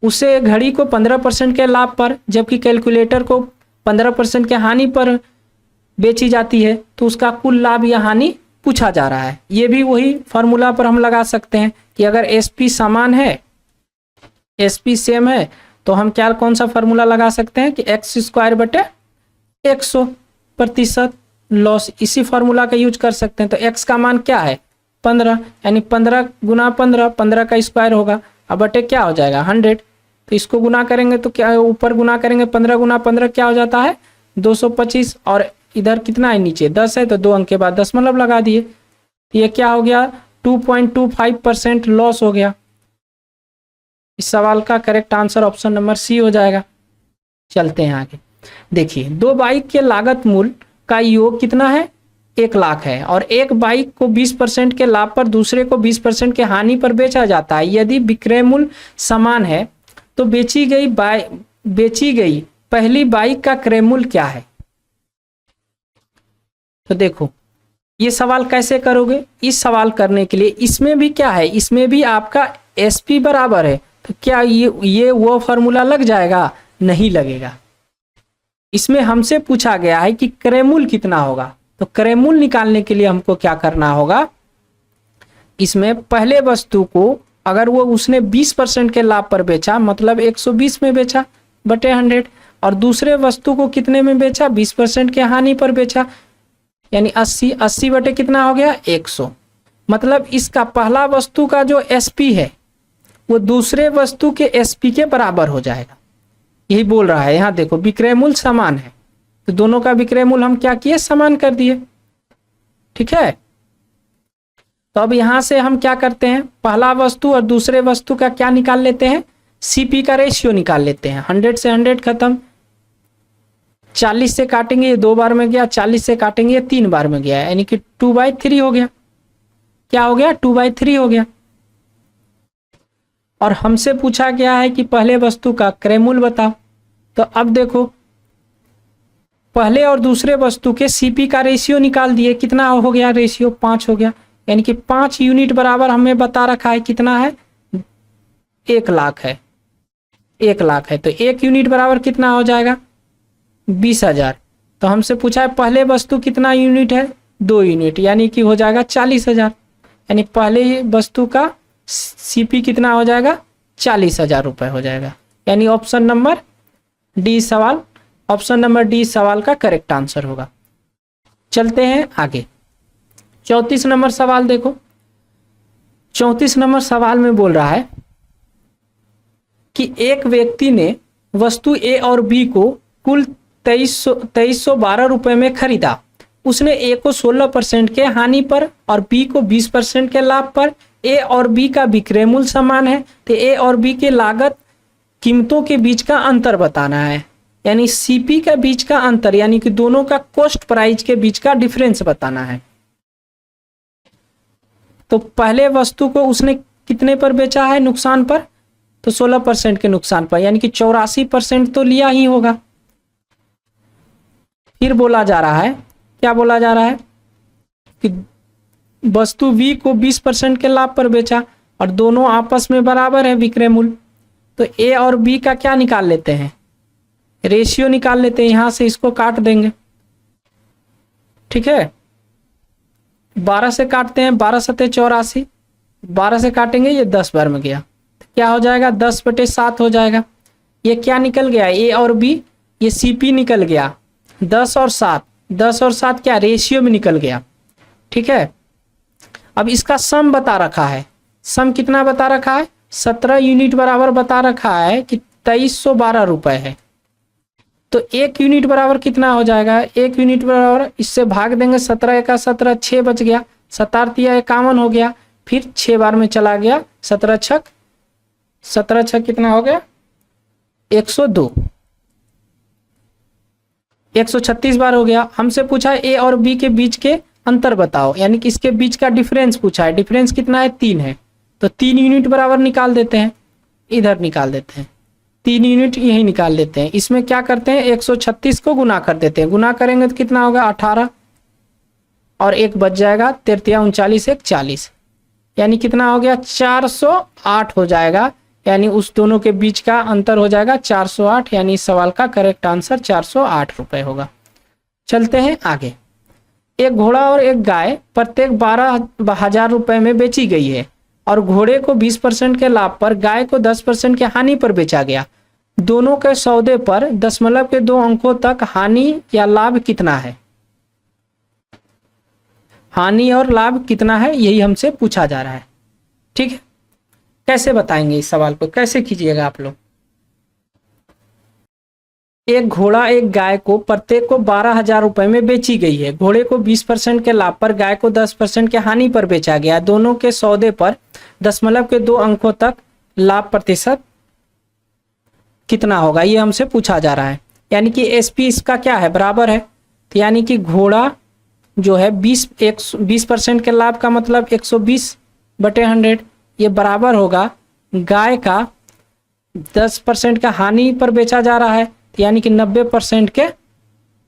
उसे घड़ी को 15% के लाभ पर जबकि कैलकुलेटर को 15% के हानि पर बेची जाती है, तो उसका कुल लाभ या हानि पूछा जा रहा है। ये भी वही फॉर्मूला पर हम लगा सकते हैं कि अगर एसपी समान है, एसपी सेम है, तो हम क्या कौन सा फॉर्मूला लगा सकते हैं कि x² बटे 100% लॉस। इसी फॉर्मूला का यूज कर सकते हैं। तो x का मान क्या है 15, यानी 15 गुना 15, 15 का स्क्वायर होगा, अब बटे क्या हो जाएगा 100। तो इसको गुना करेंगे तो क्या, ऊपर गुना करेंगे 15 गुना 15 क्या हो जाता है 225, और इधर कितना है नीचे 10 है, तो 2 अंक के बाद दशमलव लगा दिए। ये क्या हो गया 2.25% लॉस हो गया। इस सवाल का correct answer option number C हो जाएगा। चलते हैं आगे। देखिए, दो बाइक के लागत मूल्य का योग कितना है 1 लाख है, और एक बाइक को 20% के लाभ पर दूसरे को 20% के हानि पर बेचा जाता है। यदि विक्रय मूल्य समान है तो बेची गई पहली बाइक का क्रय मूल्य क्या है। तो देखो, ये सवाल कैसे करोगे, इस सवाल करने के लिए इसमें भी क्या है, इसमें भी आपका एसपी बराबर है, तो क्या ये वो फॉर्मूला लग जाएगा, नहीं लगेगा। इसमें हमसे पूछा गया है कि क्रय मूल्य कितना होगा, तो क्रय मूल्य निकालने के लिए हमको क्या करना होगा, इसमें पहले वस्तु को अगर वो उसने 20% के लाभ पर बेचा, मतलब 120 में बेचा बटे 100, और दूसरे वस्तु को कितने में बेचा 20% के हानि पर बेचा, यानी 80 बटे कितना हो गया 100। मतलब इसका पहला वस्तु का जो एसपी है वो दूसरे वस्तु के एसपी के बराबर हो जाएगा, यही बोल रहा है। यहाँ देखो, विक्रय मूल्य समान है, तो दोनों का विक्रय मूल्य हम क्या किए, समान कर दिए। ठीक है, तो अब यहां से हम क्या करते हैं, पहला वस्तु और दूसरे वस्तु का क्या निकाल लेते हैं, सीपी का रेशियो निकाल लेते हैं। 100 से 100 खत्म, 40 से काटेंगे ये 2 बार में गया, 40 से काटेंगे ये 3 बार में गया, यानी कि 2/3 हो गया। क्या हो गया 2/3 हो गया। और हमसे पूछा गया है कि पहले वस्तु का क्रय मूल्य बताओ। तो अब देखो, पहले और दूसरे वस्तु के सीपी का रेशियो निकाल दिए, कितना हो गया रेशियो 5 हो गया, यानी कि 5 यूनिट बराबर हमें बता रखा है कितना है 1 लाख है, 1 लाख है, तो 1 यूनिट बराबर कितना हो जाएगा 20,000। तो हमसे पूछा है पहले वस्तु कितना यूनिट है 2 यूनिट, यानी कि हो जाएगा 40,000, यानी पहले वस्तु का सीपी कितना हो जाएगा 40,000 रुपए हो जाएगा। यानी ऑप्शन नंबर डी सवाल का करेक्ट आंसर होगा। चलते हैं आगे। 34 नंबर सवाल देखो, 34 नंबर सवाल में बोल रहा है कि एक व्यक्ति ने वस्तु ए और बी को कुल 2312 रुपए में खरीदा। उसने ए को 16% के हानि पर और बी को 20% के लाभ पर। ए और बी का विक्रय मूल्य समान है, तो ए और बी के लागत कीमतों के बीच का अंतर बताना है, यानी सीपी के बीच का अंतर, यानी कि दोनों का कॉस्ट प्राइस के बीच का डिफरेंस बताना है। तो पहले वस्तु को उसने कितने पर बेचा है नुकसान पर, तो 16% के नुकसान पर, यानी कि 84% तो लिया ही होगा। फिर बोला जा रहा है, क्या बोला जा रहा है कि वस्तु V को 20% के लाभ पर बेचा और दोनों आपस में बराबर है विक्रय मूल्य, तो A और B का क्या निकाल लेते हैं, रेशियो निकाल लेते हैं। यहां से इसको काट देंगे, ठीक है, 12 से काटते हैं, 12 सत्ते 84, 12 से काटेंगे ये 10 बार में गया, तो क्या हो जाएगा 10/7 हो जाएगा। ये क्या निकल गया, A और B, ये CP निकल गया 10 और 7, 10 और 7 क्या रेशियो में निकल गया, ठीक है। अब इसका सम बता रखा है, सम कितना बता रखा है, 17 यूनिट बराबर बता रखा है कि 2312 रुपए है। तो 1 यूनिट बराबर कितना हो जाएगा, 1 यूनिट बराबर इससे भाग देंगे, 17 एका 17, 6 बच गया, 7 तिया 51 हो गया, फिर 6 बार में चला गया, 17 छक कितना हो गया 102, 136 बार हो गया। हमसे पूछा A और B के बीच के अंतर बताओ, यानी कि इसके बीच का डिफरेंस पूछा है, डिफरेंस कितना है 3 है, तो 3 यूनिट बराबर निकाल देते हैं, इधर निकाल देते हैं, 3 यूनिट यही निकाल लेते हैं। इसमें क्या करते हैं 136 को गुना कर देते हैं, गुना करेंगे तो कितना होगा 18 और 1 बच जाएगा, 33 39 1 40, यानी कितना हो गया 408 हो जाएगा, यानी उस दोनों के बीच का अंतर हो जाएगा 408, यानी इस सवाल का करेक्ट आंसर 408 रुपए होगा। चलते हैं आगे। एक घोड़ा और एक गाय प्रत्येक 12,000 रुपए में बेची गई है और घोड़े को 20% के लाभ पर, गाय को 10% के हानि पर बेचा गया। दोनों के सौदे पर दशमलव के 2 अंकों तक हानि या लाभ कितना है, हानि और लाभ कितना है, यही हमसे पूछा जा रहा है, ठीक है। कैसे बताएंगे इस सवाल को, कैसे कीजिएगा आप लोग। एक घोड़ा एक गाय को प्रत्येक को 12,000 रुपए में बेची गई है। घोड़े को 20% के लाभ पर, गाय को 10% के हानि पर बेचा गया। दोनों के सौदे पर दशमलव के 2 अंकों तक लाभ प्रतिशत कितना होगा, ये हमसे पूछा जा रहा है। यानी कि SP इसका क्या है, बराबर है, तो यानी कि घोड़ा जो है 20% के लाभ का मतलब 120/100, ये बराबर होगा गाय का 10% का हानि पर बेचा जा रहा है, यानी कि 90% के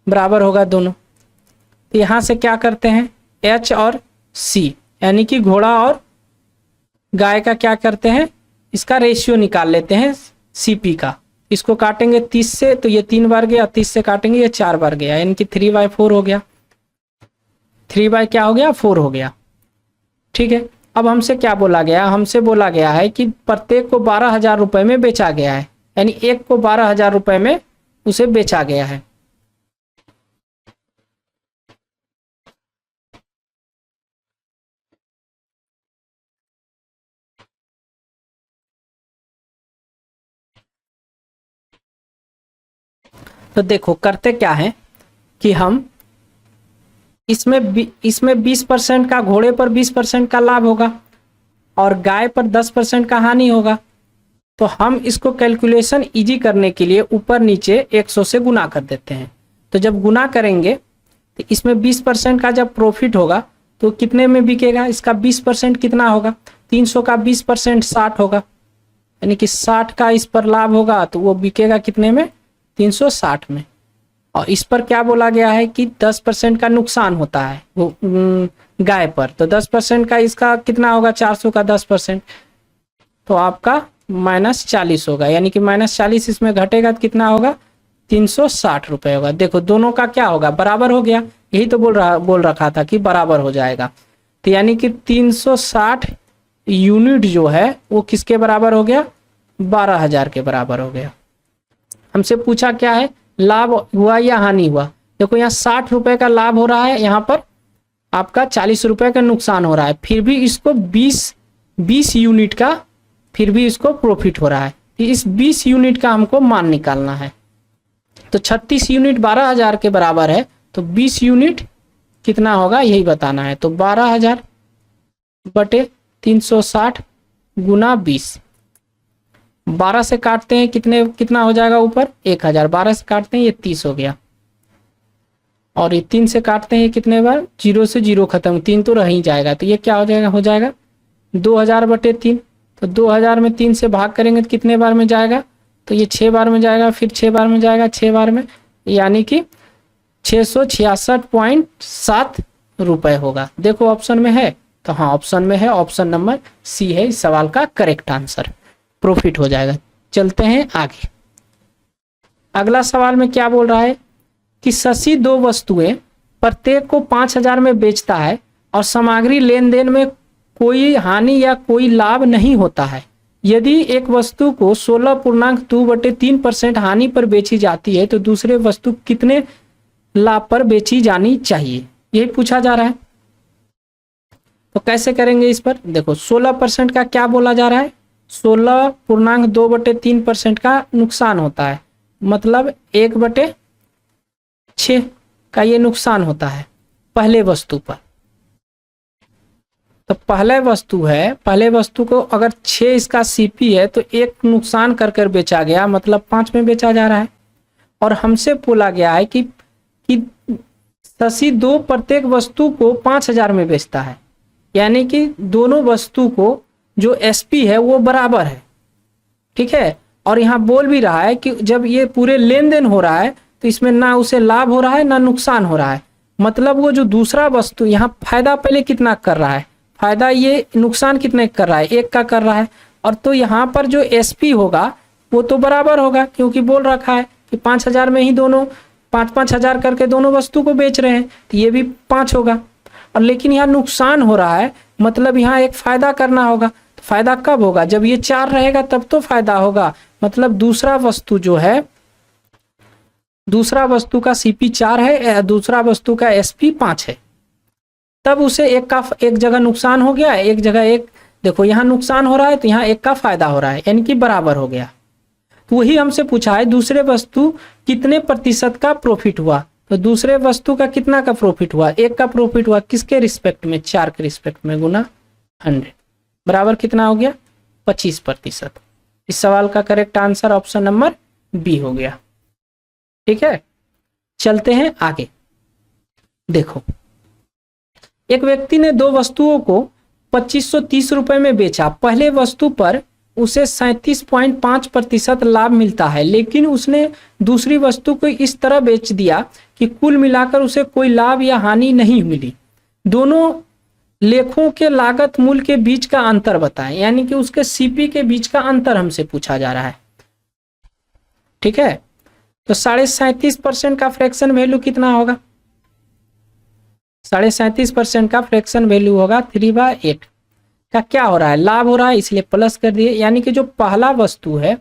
बराबर होगा दोनों। तो यहाँ से क्या करते हैं H और C, यानी कि घोड़ा और गाय का क्या करते हैं, इसका रेशियो निकाल लेते हैं CP का। इसको काटेंगे 30 से तो ये 3 बार गया, 30 से काटेंगे ये 4 बार गया, यानी कि 3/4 हो गया, 3 क्या हो गया 4 हो गया, ठीक है। अब हमसे क्या बोला गया, हमसे बोला गया है कि प्रत्येक को 12,000 रुपए में बेचा गया है, यानी एक को 12,000 रुपए में उसे बेचा गया है। तो देखो करते क्या है कि हम इसमें 20% का, घोड़े पर 20% का लाभ होगा और गाय पर 10% का हानि होगा। तो हम इसको कैलकुलेशन इजी करने के लिए ऊपर नीचे 100 से गुना कर देते हैं। तो जब गुना करेंगे तो इसमें 20% का जब प्रॉफिट होगा तो कितने में बिकेगा, इसका 20% कितना होगा, 300 का 20% 60 होगा, यानी कि 60 का इस पर लाभ होगा तो वो बिकेगा कितने में 360 में। और इस पर क्या बोला गया है कि 10% का नुकसान होता है वो गाय पर, तो 10% का इसका कितना होगा 400 का 10%, तो आपका -40 होगा, यानी कि -40 इसमें घटेगा तो कितना होगा 360 रुपए होगा। देखो दोनों का क्या होगा बराबर हो गया, यही तो बोल रखा था कि बराबर हो जाएगा। तो यानी कि 360 यूनिट जो है वो किसके बराबर हो गया, 12,000 के बराबर हो गया। हमसे पूछा क्या है, लाभ हुआ या हानि हुआ। देखो यहाँ 60 रुपए का लाभ हो रहा है, यहाँ पर आपका 40 रुपए का नुकसान हो रहा है, फिर भी इसको 20 यूनिट का फिर भी इसको प्रॉफिट हो रहा है। इस 20 यूनिट का हमको मान निकालना है। तो 36 यूनिट 12,000 के बराबर है, तो 20 यूनिट कितना होगा यही बताना है। तो 12,000 बटे 360 गुना 20, 12 से काटते हैं कितना हो जाएगा ऊपर 1,000, 12 से काटते हैं ये 30 हो गया, और ये 3 से काटते हैं कितने बार, 0 से 0 खत्म, 3 तो रह ही जाएगा, तो ये क्या हो जाएगा 2000/3। तो 2000 में 3 से भाग करेंगे तो कितने बार में जाएगा, तो ये 6 बार में जाएगा, फिर 6 बार में जाएगा, 6 बार में, यानी कि 666.7 रुपए होगा। देखो ऑप्शन में है, तो हाँ ऑप्शन में है, ऑप्शन नंबर सी है इस सवाल का करेक्ट आंसर, प्रॉफिट हो जाएगा। चलते हैं आगे। अगला सवाल में क्या बोल रहा है कि शशि 2 वस्तुएं प्रत्येक को 5000 में बेचता है और सामग्री लेन देन में कोई हानि या कोई लाभ नहीं होता है। यदि एक वस्तु को 16.2/3% हानि पर बेची जाती है तो दूसरे वस्तु कितने लाभ पर बेची जानी चाहिए, यही पूछा जा रहा है। तो कैसे करेंगे इस पर, देखो 16% का क्या बोला जा रहा है, 16.2/3% का नुकसान होता है, मतलब 1/6 का ये नुकसान होता है पहले वस्तु पर। तो पहले वस्तु को अगर 6 इसका सीपी है तो 1 नुकसान कर कर बेचा गया, मतलब 5 में बेचा जा रहा है। और हमसे बोला गया है कि शशि 2 प्रत्येक वस्तु को 5000 में बेचता है, यानी कि दोनों वस्तु को जो एसपी है वो बराबर है, ठीक है। और यहाँ बोल भी रहा है कि जब ये पूरे लेन देन हो रहा है तो इसमें ना उसे लाभ हो रहा है ना नुकसान हो रहा है, मतलब वो जो दूसरा वस्तु यहाँ फायदा पहले कितना कर रहा है, फायदा ये नुकसान कितने कर रहा है, 1 का कर रहा है। और तो यहाँ पर जो एसपी होगा वो तो बराबर होगा, क्योंकि बोल रखा है कि 5000 में ही दोनों 5-5 हजार करके दोनों वस्तु को बेच रहे हैं, तो ये भी 5 होगा। और लेकिन यहाँ नुकसान हो रहा है, मतलब यहाँ एक फायदा करना होगा। तो फायदा कब होगा, जब ये 4 रहेगा तब तो फायदा होगा, मतलब दूसरा वस्तु जो है, दूसरा वस्तु का सीपी 4 है, दूसरा वस्तु का एसपी 5 है, तब उसे एक जगह नुकसान हो गया, एक जगह एक, देखो यहाँ नुकसान हो रहा है तो यहाँ 1 का फायदा हो रहा है, यानी कि बराबर हो गया। तो वही हमसे पूछा है दूसरे वस्तु कितने प्रतिशत का प्रॉफिट हुआ, तो दूसरे वस्तु का कितना का प्रॉफिट हुआ, 1 का प्रॉफिट हुआ, किसके रिस्पेक्ट में, 4 के रिस्पेक्ट में, गुना 100 बराबर कितना हो गया 25%। इस सवाल का correct answer option number B हो गया, ठीक है। चलते हैं आगे। देखो एक व्यक्ति ने 2 वस्तुओं को 2530 रुपए में बेचा, पहले वस्तु पर उसे 37.5% लाभ मिलता है, लेकिन उसने दूसरी वस्तु को इस तरह बेच दिया कि कुल मिलाकर उसे कोई लाभ या हानि नहीं मिली। दोनों लेखों के लागत मूल्य के बीच का अंतर बताएं, यानी कि उसके सीपी के बीच का अंतर हमसे पूछा जा रहा है, ठीक है। तो 37.5% का फ्रैक्शन वैल्यू कितना होगा, 37.5% का फ्रैक्शन वैल्यू होगा 3/8 का क्या हो रहा है, लाभ हो रहा है, इसलिए प्लस कर दिए। यानी कि जो पहला वस्तु है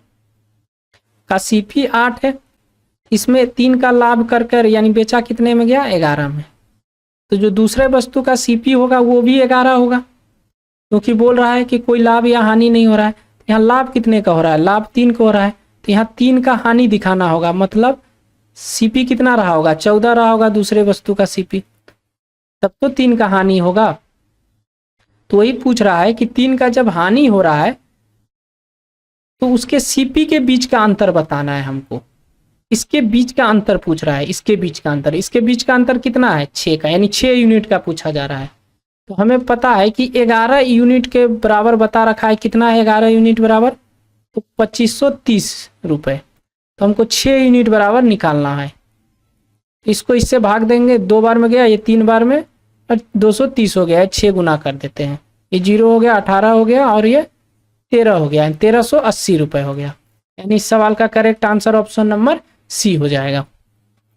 का सीपी 8 है, इसमें 3 का लाभ कर कर, यानी बेचा कितने में गया 11 में। तो जो दूसरे वस्तु का सीपी होगा वो भी 11 होगा, क्योंकि बोल रहा है कि कोई लाभ या हानि नहीं हो रहा है। यहाँ लाभ कितने का हो रहा है, लाभ 3 का हो रहा है, तो यहाँ 3 का हानि दिखाना होगा, मतलब सीपी कितना रहा होगा 14 रहा होगा दूसरे वस्तु का सीपी, तब तो 3 का हानि होगा। तो वही पूछ रहा है कि 3 का जब हानि हो रहा है तो उसके सीपी के बीच का अंतर बताना है हमको। इसके बीच का अंतर पूछ रहा है, इसके बीच का अंतर, इसके बीच का अंतर कितना है 6 का, यानी 6 यूनिट का पूछा जा रहा है। तो हमें पता है कि 11 यूनिट के बराबर बता रखा है, कितना है 11 यूनिट बराबर, तो 2530 रुपए। तो हमको 6 यूनिट बराबर निकालना है। इसको इससे भाग देंगे, 2 बार में गया, ये 3 बार में, और 230 हो गया है, 6 गुना कर देते हैं, ये 0 हो गया, 18 हो गया, और ये 13 हो गया, 1380 रुपए हो गया। यानी इस सवाल का correct answer option number C हो जाएगा।